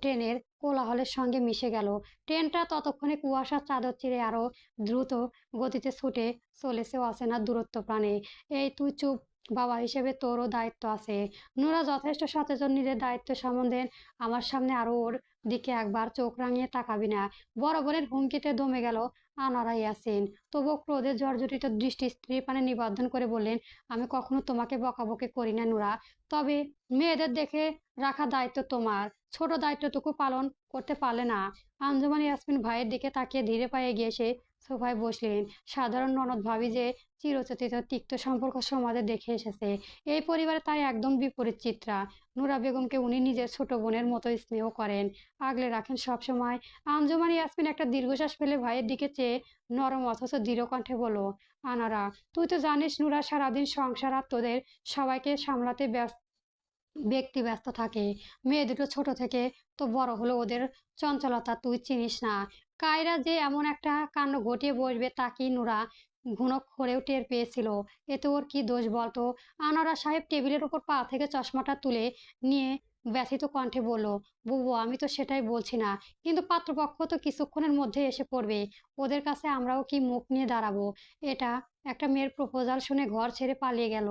ট্রেনের কোলাহলের সঙ্গে মিশে গেল। ট্রেনটা ততক্ষণে কুয়াশার চাদর চিরে আরো দ্রুত গতিতে ছুটে চলেছে অচেনা দূরত্ব প্রাণে। এই তুই চুপ, বাবা হিসেবে তোরও দায়িত্ব আছে। নোরা যথেষ্ট সচেতন নিজের দায়িত্ব সম্বন্ধে। আমার সামনে আরো ওর দিকে একবার চোখ রাঙিয়ে তাকাবি না। বড় বোনের হুমকিতে দমে গেল আনারা ইয়াসিন। তবুও ক্রোধে জর্জরিত দৃষ্টি স্ত্রীর পানে নিবদ্ধন করে বললেন, আমি কখনো তোমাকে বকাবকি করি না নুরা, তবে মেয়েদের দেখে রাখা দায়িত্ব তোমার। ছোট দায়িত্বটুকু পালন করতে পারলে না? আঞ্জুমান ইয়াসমিন ভাইয়ের দিকে তাকিয়ে ধীরে পায়ে গিয়ে সে সোফায় বসলেন। সাধারণ ননদ ভাবি যে চিরচেতিত তিক্ত সম্পর্ক সমাজে দেখে এসেছে, এই পরিবারে তাই একদম বিপরীত চিত্রা। নূরা বেগমকে উনি নিজের ছোট বোনের মতো স্নেহ করেন, আগলে রাখেন সবসময়। আঞ্জুমান ইয়াসমিন একটা দীর্ঘশ্বাস ফেলে ভাইয়ের দিকে চেয়ে নরম অথচ দৃঢ় কণ্ঠে বলল, আনারা, তুই তো জানিস নূরা সারাদিন সংসার আর তোদের সবাইকে সামলাতে ব্যক্তি ব্যস্ত থাকে। মেয়ে দুটো ছোট থেকে তো বড় হলো, ওদের চঞ্চলতা তুই চিনিস না। কায়রা যে এমন একটা কাণ্ড ঘটিয়ে বসবে তা কি নুরা ঘুণক্ষরেও টের পেয়েছিল? এতে ওর কি দোষ বলতো? আনোয়ারা সাহেব টেবিলের উপর পা থেকে চশমাটা তুলে নিয়ে ব্যথিত কণ্ঠে বলল, বুবু আমি তো সেটাই বলছি না, কিন্তু পাত্রপক্ষ তো কিছুক্ষণের মধ্যে এসে পড়বে। ওদের কাছে আমরাও কি মুখ নিয়ে দাঁড়াবো? এটা একটা মেয়ের প্রপোজাল শুনে ঘর ছেড়ে পালিয়ে গেল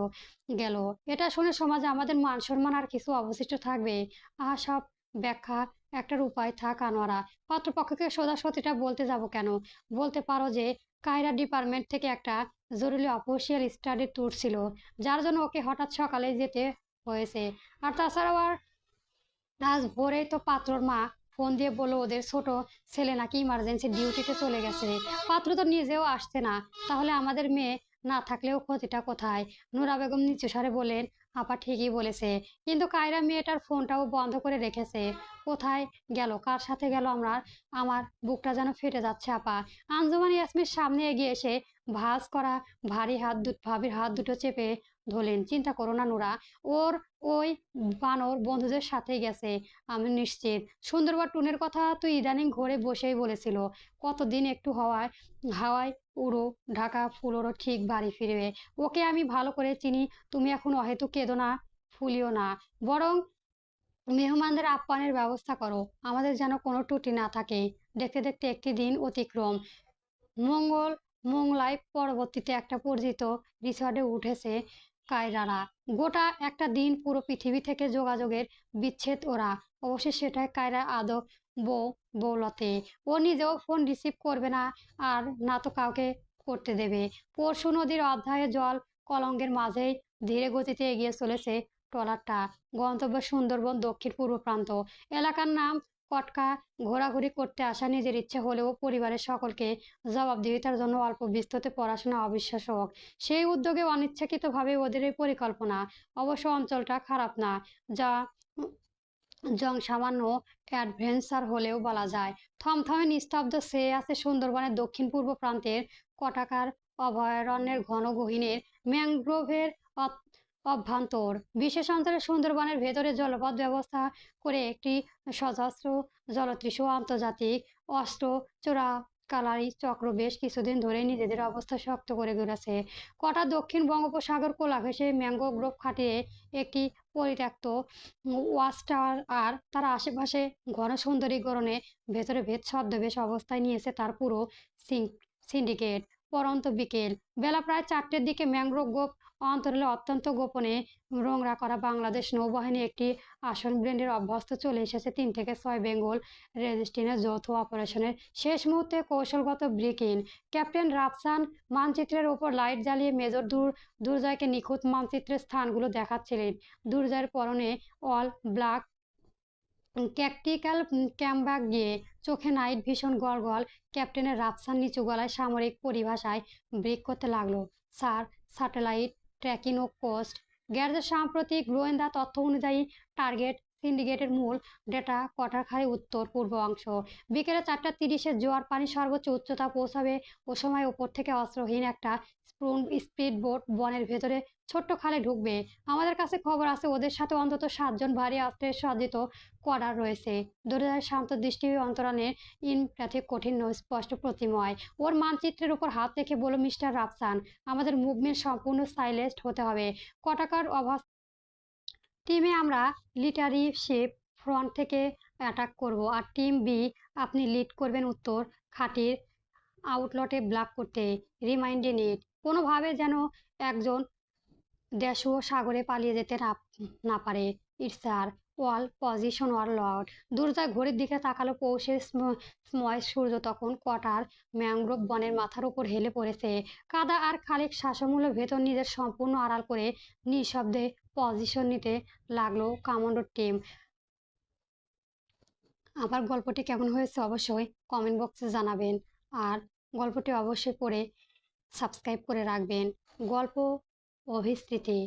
গেল এটা শুনে সমাজে আমাদের মান সম্মান আর কিছু অবশিষ্ট থাকবে? আহা, সব ব্যাখ্যা একটার উপায় থাক আনোয়ারা। পাত্রপক্ষকে সোজাসুতিটা বলতে যাব কেন? বলতে পারো যে কায়রা ডিপার্টমেন্ট থেকে একটা জরুরি অফিসিয়াল স্টাডি ট্যুর ছিল, যার জন্য ওকে হঠাৎ সকালে যেতে হয়েছে। আর তাছাড়াও আর আজ ভোরেই তো পাত্রর মা ফোন দিয়ে বললো ওদের ছোট ছেলে নাকি ইমার্জেন্সি ডিউটিতে চলে গেছে। পাত্র তো নিজেও আসছে না, তাহলে আমাদের মেয়ে না থাকলেও ক্ষতিটা কোথায়? নূরা বেগম নিচু স্বরে বলেন, আপা ঠিকই বলেছে, কিন্তু কায়রা মেয়েটার ফোনটাও বন্ধ করে রেখেছে। কোথায় গেল, কার সাথে গেল? আমার বুকটা যেন ফেটে যাচ্ছে আপা। আঞ্জুমান ইয়াসমিন সামনে এগিয়ে এসে ভাঁজ করা ভাবির হাত দুটো চেপে ধরলেন, চিন্তা করো না নুরা, ওর ওই বানর বন্ধুদের সাথে গেছে আমি নিশ্চিত। সুন্দরবন টুনের কথা তুই ইদানিং ঘরে বসেই বলেছিল, কতদিন একটু হাওয়ায় উড়ো ঢাকা ফুলোরও ঠিক বাড়ি ফিরবে। ওকে আমি ভালো করে চিনি। তুমি এখন অহেতুক কেঁদো না, ফুলিও না, বরং মেহমানদের আপ্যায়নের ব্যবস্থা করো, আমাদের যেন কোনো ত্রুটি না থাকে। দেখতে দেখতে একটি দিন অতিক্রম মঙ্গল মোংলায় পরবর্তীতে একটা পরিচিত রিসর্টে উঠেছে কায়রারা। গোটা একটা দিন পুরো পৃথিবী থেকে যোগাযোগের বিচ্ছেদ ওরা। অবশ্যই সেটাই কায়রা আদৌ বউ বৌলতে। ও নিজেও ফোন রিসিভ করবে না, আর না তো কাউকে করতে দেবে। পরশু নদীর অধ্যায়ে জল কলঙ্কের মাঝেই ধীরে গতিতে এগিয়ে চলেছে ট্রলারটা। গন্তব্য সুন্দরবন দক্ষিণ পূর্ব প্রান্ত। এলাকার নাম কটকা। ঘোরাঘুরি করতে আসা নিজের ইচ্ছে হলেও পরিবারের সকলকে জবাবদিহিতার জন্য অল্প বিস্তৃত পড়াশোনা অবিশ্বাসক। সেই উদ্যোগে অনিচ্ছাকৃতভাবে ওদের এই পরিকল্পনা। অবশ্য অঞ্চলটা খারাপ না, যা সামান্য অ্যাডভেঞ্চার হলেও বলা যায়। থমথমে নিস্তব্ধ চেয়ে আছে সুন্দরবনের দক্ষিণ পূর্ব প্রান্তের কটাকার অভয়ারণ্যের ঘন গহীনের ম্যানগ্রোভের অভ্যন্তর। বিশেষ অঞ্চলে সুন্দরবনের ভেতরে জলপথ ব্যবস্থা করে একটি সশস্ত্র জলতৃষ্ণ আন্তর্জাতিক অস্ত্র চোরাকালারি চক্র বেশ কিছুদিন ধরে নিজেদের অবস্থা শক্ত করে গড়েছে। কটা দক্ষিণ বঙ্গোপসাগর কোলা ঘেঁষে ম্যানগ্রোভ খাটিয়ে একটি পরিত্যক্ত ওয়াচ টাওয়ার আর তার আশেপাশে ঘন সুন্দরী গড়নে ভেতরে ছদ্মবেশ অবস্থায় নিয়েছে তার পুরো সিন্ডিকেট। পরন্ত বিকেল বেলা প্রায় 4টের দিকে ম্যানগ্রোভ অন্তরালে অত্যন্ত গোপনে নোংরা করা বাংলাদেশ নৌবাহিনী একটি আসন ব্র্যান্ডের অভ্যস্ত চলে এসেছে 3 থেকে 6 বেঙ্গল রেজিস্ট্রেশনের যৌথ অপারেশনের শেষ মুহূর্তে কৌশলগত ব্রেক ইন। ক্যাপ্টেন রাফসান মানচিত্রের ওপর লাইট জ্বালিয়ে মেজর দুর্জয়কে নিখুঁত মানচিত্রের স্থানগুলো দেখাচ্ছিলেন। দুর্জয়ের পরনে অল ব্ল্যাক ট্যাকটিক্যাল ক্যামব্যাক গিয়ে চোখে নাইট ভিশন গল ক্যাপ্টেনের রাফসান নিচু গলায় সামরিক পরিভাষায় ব্রেক করতে লাগলো। স্যার, স্যাটেলাইট ট্র্যাকিং ও কোস্ট গ্যার্ডের সাম্প্রতিক গোয়েন্দা তথ্য অনুযায়ী টার্গেট সিন্ডিকেটের মূল ডেটা কটারখালী উত্তর পূর্ব অংশ। বিকেলে 4:30 জোয়ার পানি সর্বোচ্চ উচ্চতা পৌঁছাবে। ও সময় উপর থেকে অস্ত্রহীন একটা স্পিড বোট বনের ভেতরে ছোট্ট খালে ঢুকবে। আমাদের কাছে খবর আছে ওদের সাথে অন্তত 7 জন ভারী অস্ত্রে সজ্জিত কোয়ার্টার রয়েছে। দরিদ্রের শান্ত দৃষ্টি অন্তরালের ইনপ্যাথিক কঠিন স্পষ্ট প্রতিময়। ওর মানচিত্রের উপর হাত রেখে বলল, মিস্টার রাফসান, আমাদের মুভমেন্ট সম্পূর্ণ সাইলেন্সড হতে হবে। কটাকার অভাব টিমে আমরা লিডারশিপ ফ্রন্ট থেকে অ্যাটাক করব, আর টিম বি আপনি লিড করবেন উত্তর খাঁটির আউটলটে ব্লক করতে। রিমাইন্ডিং ইট, কোনোভাবে যেন একজন দেশও সাগরে পালিয়ে যেতে না পারে। ইটস আর wall position warlord. Durjoy ঘড়ির দিকে তাকালো। পৌষের সময় সূর্য তখন কটার ম্যানগ্রোভ বনের মাথার উপর হেলে পড়েছে। কাদা আর খালিক শ্বাসমূলের ভেতর নিজের সম্পূর্ণ আড়াল করে নিঃশব্দে পজিশন নিতে লাগলো কমান্ডো টিম। আমার গল্পটি কেমন হয়েছে অবশ্যই কমেন্ট বক্সে জানাবেন। আর গল্পটি অবশ্যই পড়ে সাবস্ক্রাইব করে রাখবেন। গল্প অভিস্মৃতি।